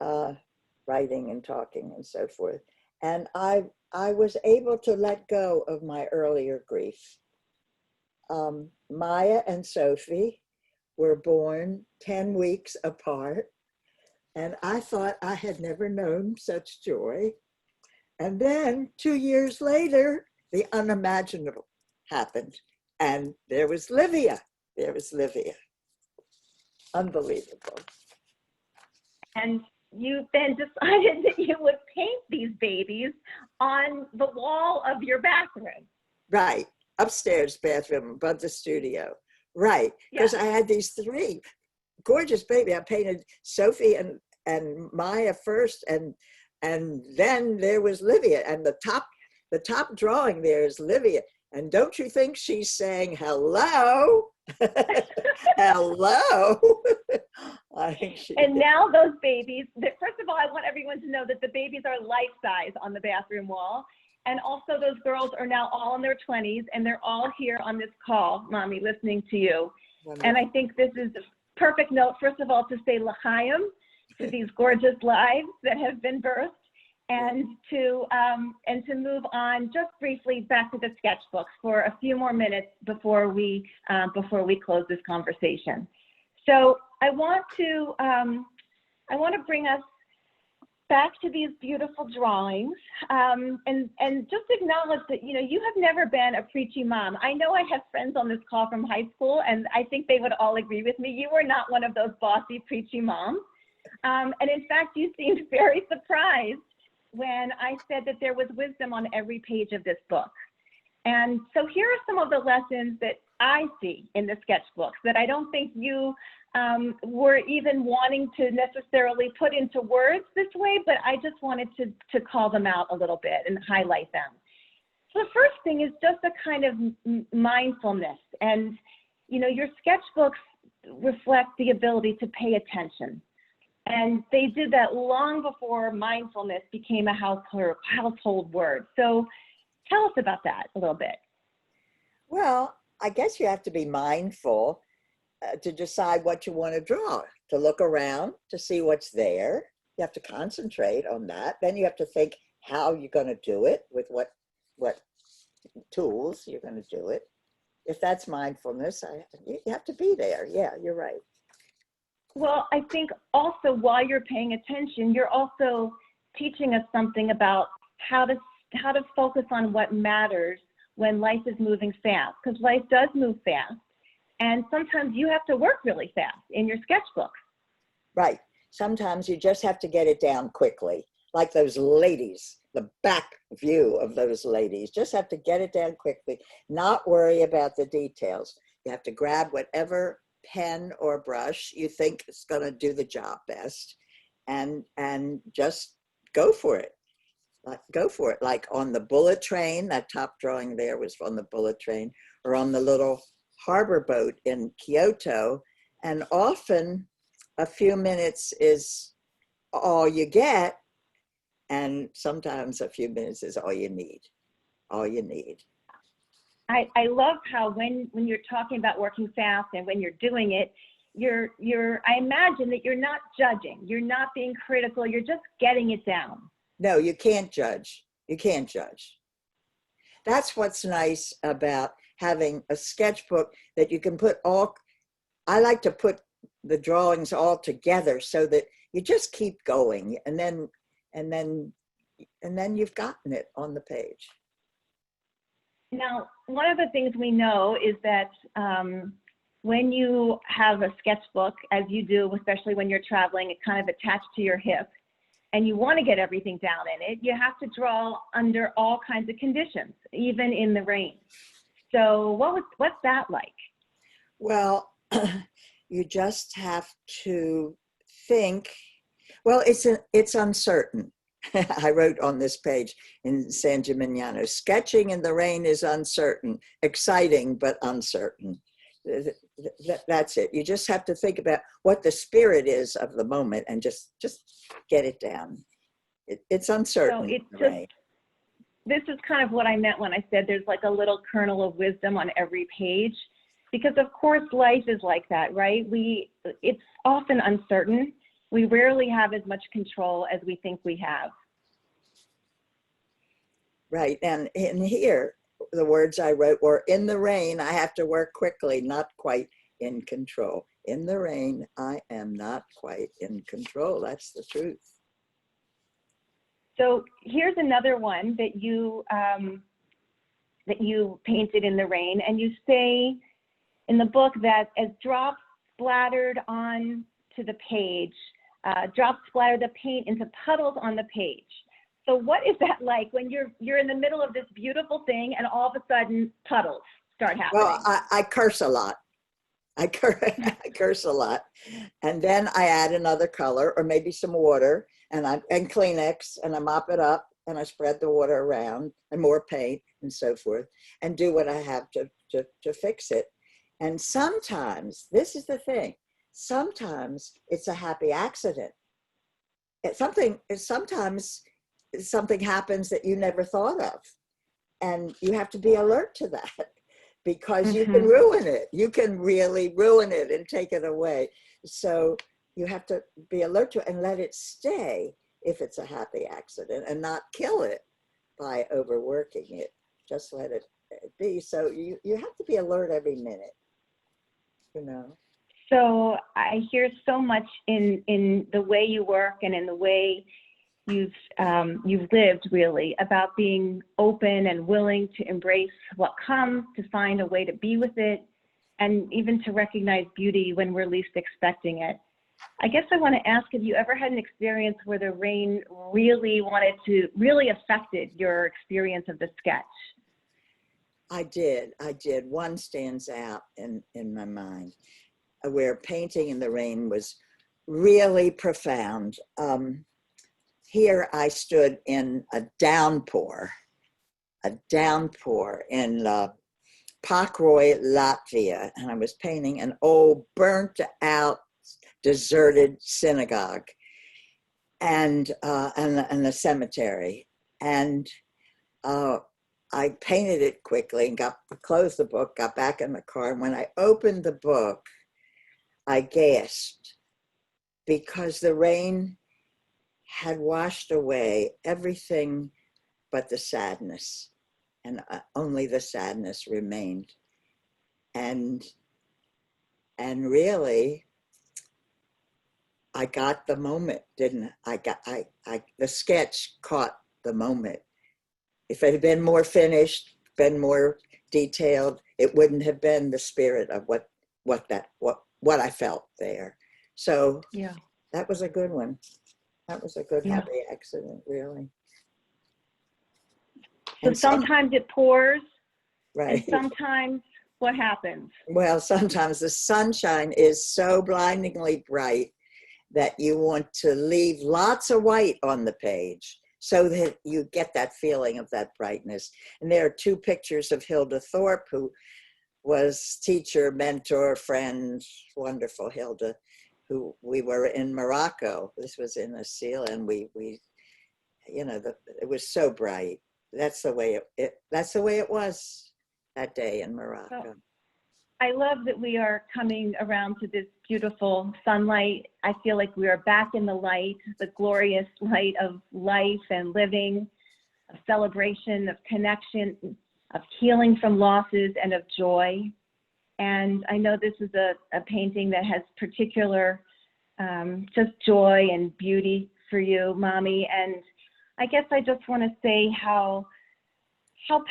writing and talking and so forth, and I was able to let go of my earlier grief. Maya and Sophie were born 10 weeks apart, and I thought I had never known such joy. And then 2 years later, the unimaginable happened, and there was Livia. Unbelievable. And you then decided that you would paint these babies on the wall of your bathroom. Right, upstairs bathroom above the studio. Right, because I had these three gorgeous babies. I painted Sophie and Maya first, and then there was Livia, and the top drawing there is Livia. And don't you think she's saying hello? Hello. I think she and now those babies, first of all, I want everyone to know that the babies are life size on the bathroom wall. And also those girls are now all in their 20s, and they're all here on this call, Mommy, listening to you. Wonderful. And I think this is a perfect note, first of all, to say l'chaim to these gorgeous lives that have been birthed, and to move on just briefly back to the sketchbooks for a few more minutes before we close this conversation. So I want to bring us back to these beautiful drawings, and just acknowledge that, you know, you have never been a preachy mom. I know I have friends on this call from high school, and I think they would all agree with me. You were not one of those bossy, preachy moms. And in fact, you seemed very surprised when I said that there was wisdom on every page of this book. And so here are some of the lessons that I see in the sketchbooks that I don't think you were even wanting to necessarily put into words this way, but I just wanted to call them out a little bit and highlight them. So the first thing is just a kind of mindfulness. And, you know, your sketchbooks reflect the ability to pay attention. And they did that long before mindfulness became a household word. So tell us about that a little bit. Well, I guess you have to be mindful to decide what you want to draw, to look around, to see what's there, You have to concentrate on that. Then you have to think how you're going to do it, with what tools you're going to do it. If that's mindfulness, you have to be there. Yeah, you're right. Well, I think also while you're paying attention, you're also teaching us something about how to focus on what matters when life is moving fast, because life does move fast. And sometimes you have to work really fast in your sketchbook. Right. Sometimes you just have to get it down quickly, like those ladies, the back view of those ladies. Just have to get it down quickly, not worry about the details. You have to grab whatever pen or brush you think is going to do the job best, and just go for it. Go for it. Like on the bullet train, that top drawing there was on the bullet train, or on the little harbor boat in Kyoto. And often a few minutes is all you get, and sometimes a few minutes is all you need. All you need. I love how when you're talking about working fast and when you're doing it, I imagine that you're not judging, you're not being critical, you're just getting it down. No, you can't judge. You can't judge. That's what's nice about having a sketchbook, that you can put I like to put the drawings all together so that you just keep going, and then you've gotten it on the page. Now, one of the things we know is that when you have a sketchbook, as you do, especially when you're traveling, it's kind of attached to your hip, and you want to get everything down in it, you have to draw under all kinds of conditions, even in the rain. So what's that like? Well, you just have to think, well, it's uncertain. I wrote on this page in San Gimignano, sketching in the rain is uncertain, exciting, but uncertain. That's it. You just have to think about what the spirit is of the moment and just get it down. It's uncertain. So this is kind of what I meant when I said there's like a little kernel of wisdom on every page, because of course life is like that, right? It's often uncertain. We rarely have as much control as we think we have. Right, and in here, the words I wrote were, in the rain, I have to work quickly, not quite in control. In the rain, I am not quite in control. That's the truth. So here's another one that you painted in the rain, and you say in the book that as drops splattered on to the page, drops splatter the paint into puddles on the page. So what is that like when you're in the middle of this beautiful thing and all of a sudden puddles start happening? Well, I curse a lot. I curse a lot. And then I add another color, or maybe some water, and Kleenex, and I mop it up, and I spread the water around, and more paint, and so forth, and do what I have to fix it. And sometimes, this is the thing, sometimes it's a happy accident. Sometimes something happens that you never thought of, and you have to be alert to that, because you can ruin it. You can really ruin it and take it away. So you have to be alert to it and let it stay if it's a happy accident, and not kill it by overworking it. Just let it be. So you have to be alert every minute, you know. So I hear so much in the way you work and in the way you've lived, really, about being open and willing to embrace what comes, to find a way to be with it, and even to recognize beauty when we're least expecting it. I guess I want to ask, have you ever had an experience where the rain really affected your experience of the sketch? I did. One stands out in my mind, where painting in the rain was really profound. Here I stood in a downpour in Pakroy, Latvia, and I was painting an old burnt out, deserted synagogue and the cemetery. And I painted it quickly and closed the book, got back in the car. And when I opened the book, I gasped, because the rain had washed away everything but the sadness, and only the sadness remained. And really, I got the moment, didn't I? The sketch caught the moment. If it had been more finished, been more detailed, it wouldn't have been the spirit of what I felt there. So Yeah. that was a good one. That was a good Yeah. happy accident, really. So And sometimes it pours, right. and sometimes what happens? Well, sometimes the sunshine is so blindingly bright that you want to leave lots of white on the page so that you get that feeling of that brightness. And there are two pictures of Hilda Thorpe, who was teacher, mentor, friend, wonderful Hilda, who we were in Morocco. This was in Asila, and we you know, it was so bright. That's the way that's the way it was that day in Morocco. So, I love that we are coming around to this beautiful sunlight. I feel like we are back in the light, the glorious light of life and living, of celebration, of connection, of healing from losses, and of joy. And I know this is a painting that has particular just joy and beauty for you, Mommy. And I guess I just want to say how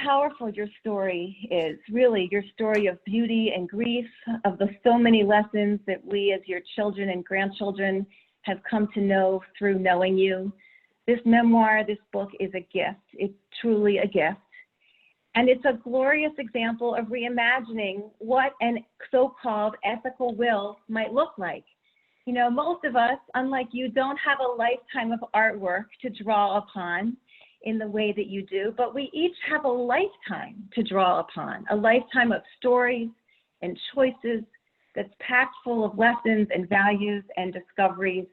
powerful your story is, really, your story of beauty and grief, of the so many lessons that we as your children and grandchildren have come to know through knowing you. This memoir, this book is a gift. It's truly a gift. And it's a glorious example of reimagining what an so-called ethical will might look like. You know, most of us, unlike you, don't have a lifetime of artwork to draw upon in the way that you do, but we each have a lifetime to draw upon, a lifetime of stories and choices that's packed full of lessons and values and discoveries.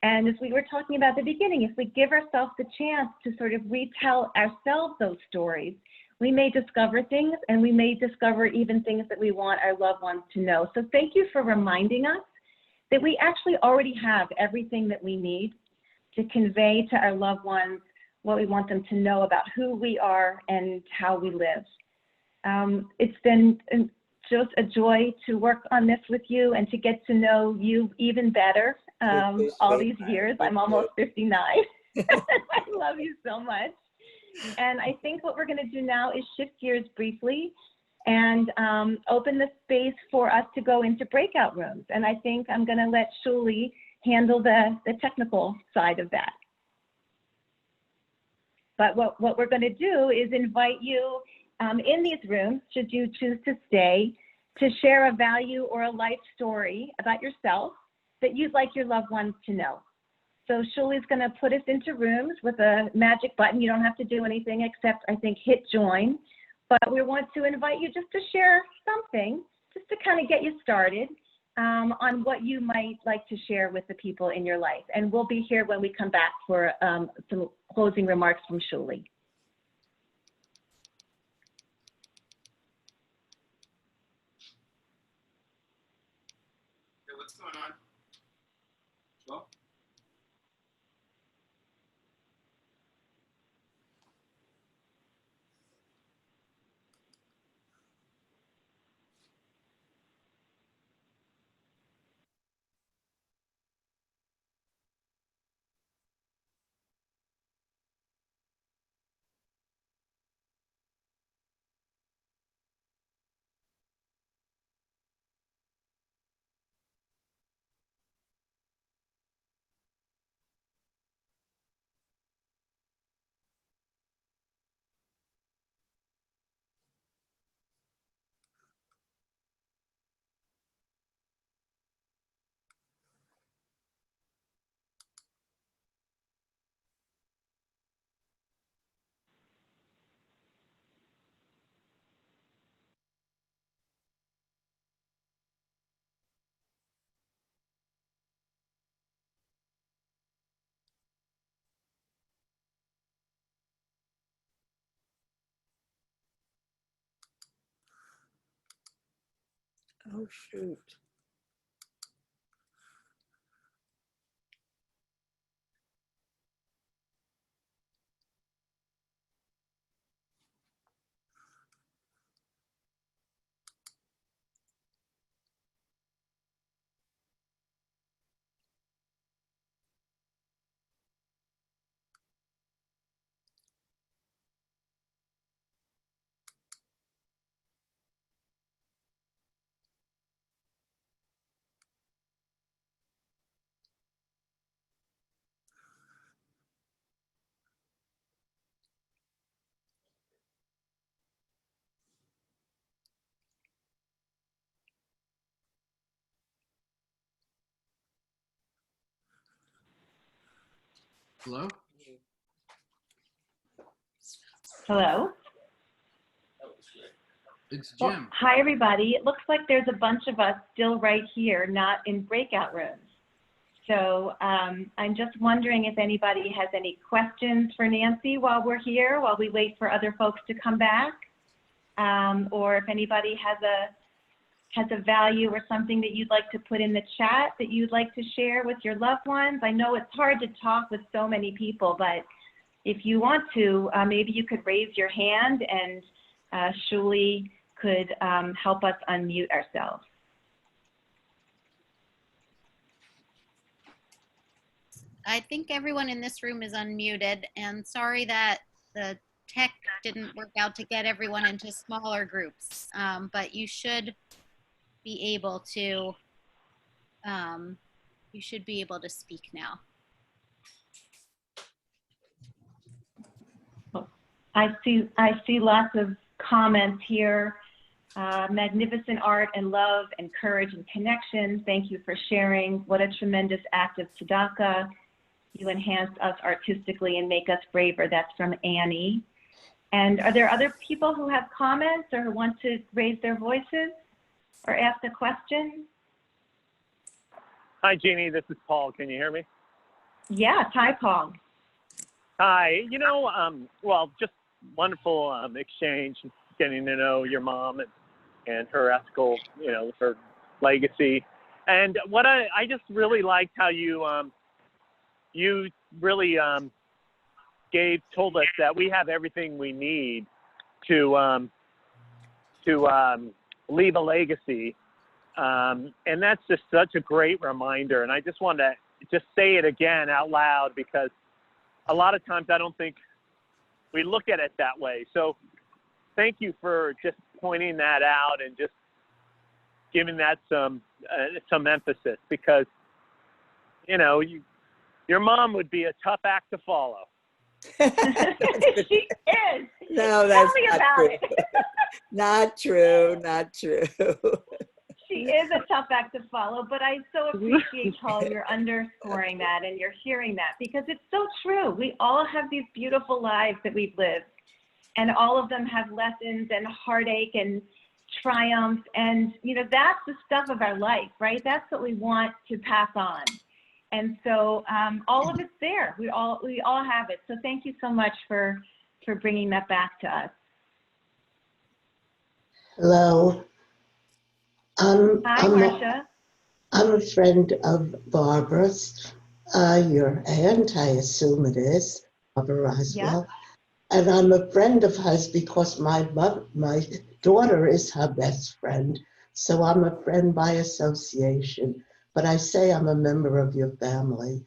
And as we were talking about at the beginning, if we give ourselves the chance to sort of retell ourselves those stories, we may discover things, and we may discover even things that we want our loved ones to know. So thank you for reminding us that we actually already have everything that we need to convey to our loved ones what we want them to know about who we are and how we live. It's been just a joy to work on this with you and to get to know you even better all these years. I'm almost 59. I love you so much. And I think what we're going to do now is shift gears briefly and open the space for us to go into breakout rooms. And I think I'm going to let Shuli handle the technical side of that. But what we're going to do is invite you in these rooms, should you choose to stay, to share a value or a life story about yourself that you'd like your loved ones to know. So Shuli's going to put us into rooms with a magic button. You don't have to do anything except, I think, hit join. But we want to invite you just to share something, just to kind of get you started on what you might like to share with the people in your life. And we'll be here when we come back for some closing remarks from Shuli. Hey, what's going on? Well, Oh, shoot. Hello? Hello? It's Well, Jim. hi, everybody. It looks like there's a bunch of us still right here, not in breakout rooms. So I'm just wondering if anybody has any questions for Nancy while we're here, while we wait for other folks to come back, or if anybody has a value or something that you'd like to put in the chat that you'd like to share with your loved ones. I know it's hard to talk with so many people, but if you want to, maybe you could raise your hand and Shuli could help us unmute ourselves. I think everyone in this room is unmuted, and sorry that the tech didn't work out to get everyone into smaller groups, but you should be able to speak now. I see lots of comments here. Magnificent art and love and courage and connection. Thank you for sharing. What a tremendous act of tzedakah. You enhanced us artistically and make us braver. That's from Annie. And are there other people who have comments or who want to raise their voices or ask a question? Hi, Jeannie. This is Paul. Can you hear me? Yes. Hi, Paul. Hi. You know, well, just wonderful exchange, getting to know your mom and her ethical, you know, her legacy. And what I just really liked how you really told us that we have everything we need to leave a legacy. And that's just such a great reminder. And I just wanted to just say it again out loud, because a lot of times I don't think we look at it that way. So thank you for just pointing that out and just giving that some emphasis, because, you know, your mom would be a tough act to follow. She is. No, that's Tell me not about true. it. Not true, not true. She is a tough act to follow, but I so appreciate, Paul, you're underscoring that and you're hearing that, because it's so true. We all have these beautiful lives that we've lived, and all of them have lessons and heartache and triumph, and you know, that's the stuff of our life, right? That's what we want to pass on. And so all of it's there. We all have it. So thank you so much for bringing that back to us. Hello. Hi, Marcia. I'm a friend of Barbara's, your aunt, I assume it is, Barbara Roswell. Yeah. And I'm a friend of hers because my daughter is her best friend. So I'm a friend by association. But I say I'm a member of your family.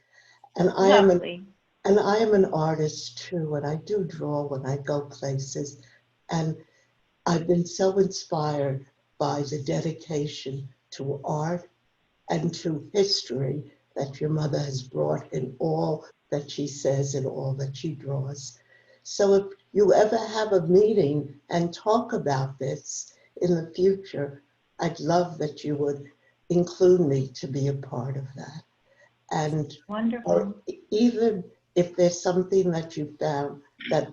And I am an artist too, and I do draw when I go places. And I've been so inspired by the dedication to art and to history that your mother has brought in all that she says and all that she draws. So if you ever have a meeting and talk about this in the future, I'd love that you would include me to be a part of that. And wonderful. Or even if there's something that you found that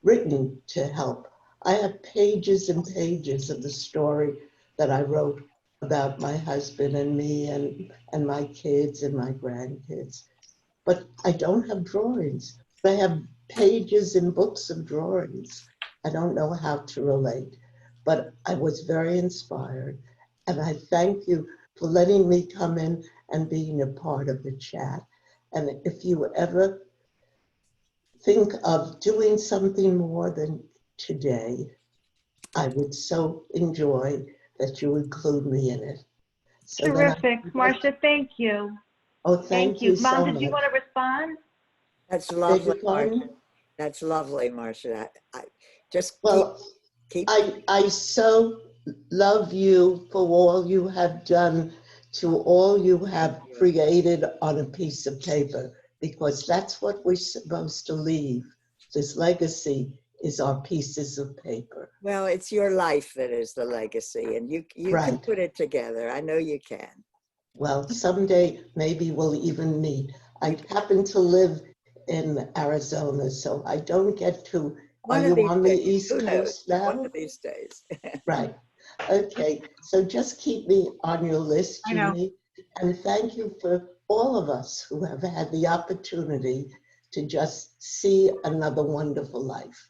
written to help. I have pages and pages of the story that I wrote about my husband and me and my kids and my grandkids. But I don't have drawings. I have pages and books of drawings. I don't know how to relate, but I was very inspired. And I thank you for letting me come in and being a part of the chat. And if you ever think of doing something more than today, I would so enjoy that you include me in it. So terrific, Marcia, thank you. Oh, thank you Mom, so did much. you want to respond? That's lovely, Marcia. That's lovely, Marcia. I just keep. I so love you for all you have done, to all you have created on a piece of paper, because that's what we're supposed to leave. This legacy is our pieces of paper. Well, it's your life that is the legacy, and you Right. can put it together. I know you can. Well, someday maybe we'll even meet. I happen to live in Arizona, so I don't get to. One Are of you these on the days, East who knows? Coast now? One of these days. Right. Okay. So just keep me on your list, I know. Jeannie. And thank you for all of us who have had the opportunity to just see another wonderful life.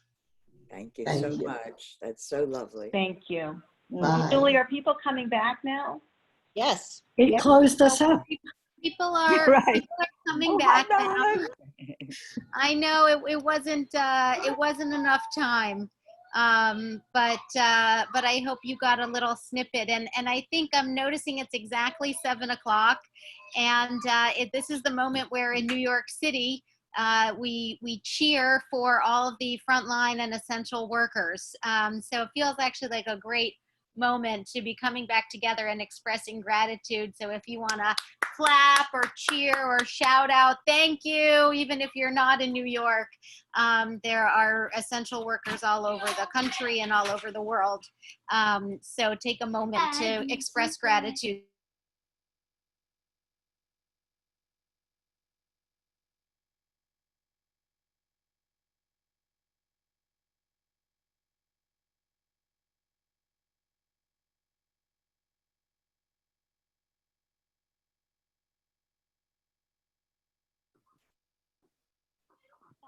Thank you Thank so you. much. That's so lovely. Thank you. Bye. Julie, are people coming back now? Yes. It Yep. closed us up. People are, Right. people are coming Oh, back hi, now. Marilyn. I know it wasn't enough time, but I hope you got a little snippet. And I think I'm noticing it's exactly 7 o'clock, and this is the moment where in New York City we cheer for all of the frontline and essential workers. So it feels actually like a great moment to be coming back together and expressing gratitude. So if you want to clap or cheer or shout out thank you, even if you're not in New York, there are essential workers all over the country and all over the world. So take a moment to express gratitude.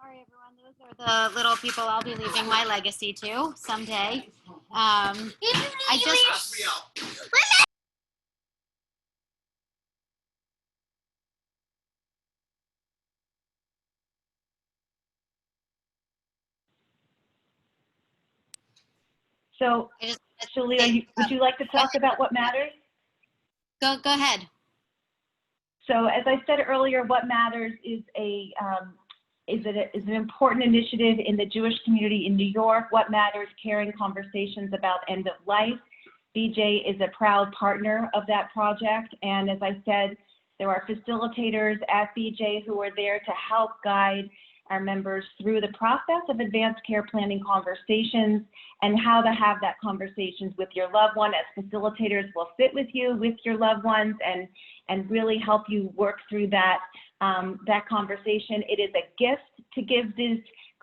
Sorry, everyone. Those are the little people I'll be leaving my legacy to someday. I just. So, Julie, would you like to talk about what matters? Go ahead. So, as I said earlier, What Matters is an important initiative in the Jewish community in New York. What Matters, caring conversations about end of life. BJ is a proud partner of that project, and as I said, there are facilitators at BJ who are there to help guide our members through the process of advanced care planning conversations and how to have that conversations with your loved one. As facilitators will sit with you, with your loved ones, and really help you work through that conversation. It is a gift to give this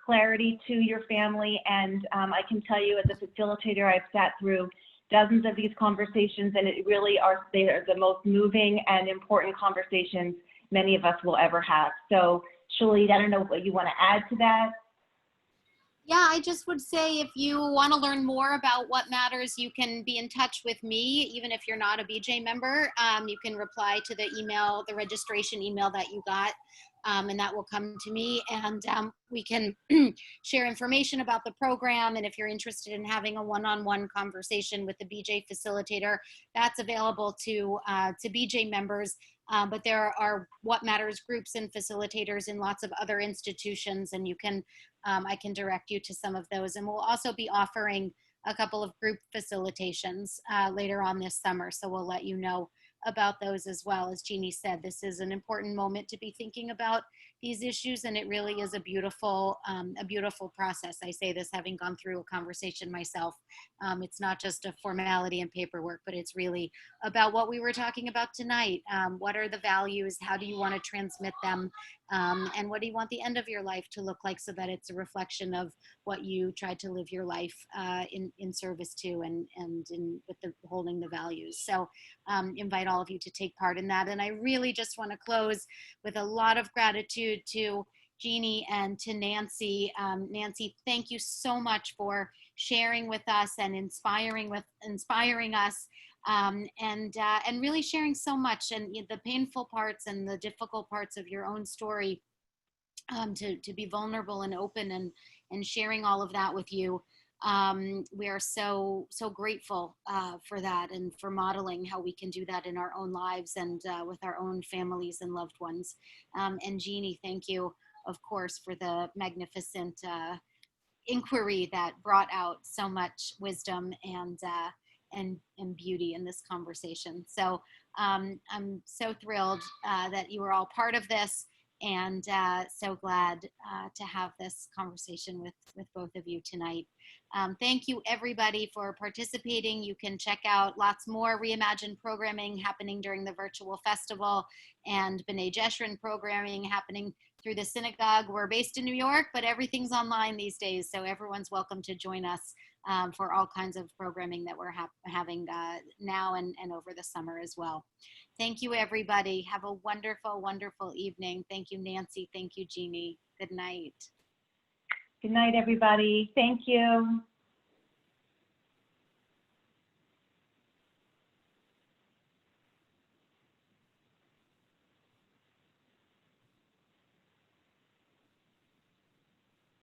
clarity to your family, and I can tell you as a facilitator, I've sat through dozens of these conversations, and they are the most moving and important conversations many of us will ever have. So, Julie, I don't know what you want to add to that. Yeah, I just would say if you want to learn more about What Matters, you can be in touch with me, even if you're not a BJ member. You can reply to the email, the registration email that you got, and that will come to me, and we can share information about the program. And if you're interested in having a one-on-one conversation with the BJ facilitator, that's available to BJ members. But there are What Matters groups and facilitators in lots of other institutions, and you can I can direct you to some of those. And we'll also be offering a couple of group facilitations later on this summer. So we'll let you know about those as well. As Jeannie said, this is an important moment to be thinking about these issues, and it really is a beautiful process. I say this having gone through a conversation myself. It's not just a formality and paperwork, but it's really about what we were talking about tonight. What are the values? How do you want to transmit them? And what do you want the end of your life to look like, so that it's a reflection of what you tried to live your life in service to, and with holding the values. So invite all of you to take part in that. And I really just want to close with a lot of gratitude to Jeannie and to Nancy. Nancy, thank you so much for sharing with us and inspiring us. And really sharing so much, and the painful parts and the difficult parts of your own story, to be vulnerable and open and sharing all of that with you. We are so grateful for that, and for modeling how we can do that in our own lives and with our own families and loved ones. And Jeannie, thank you, of course, for the magnificent inquiry that brought out so much wisdom and beauty in this conversation. So I'm so thrilled that you were all part of this, and so glad to have this conversation with both of you tonight. Thank you, everybody, for participating. You can check out lots more Reimagine programming happening during the virtual festival, and B'nai Jeshurun programming happening through the synagogue. We're based in New York, but everything's online these days, so everyone's welcome to join us for all kinds of programming that we're having now and over the summer as well. Thank you, everybody. Have a wonderful, wonderful evening. Thank you, Nancy. Thank you, Jeannie. Good night. Good night, everybody. Thank you.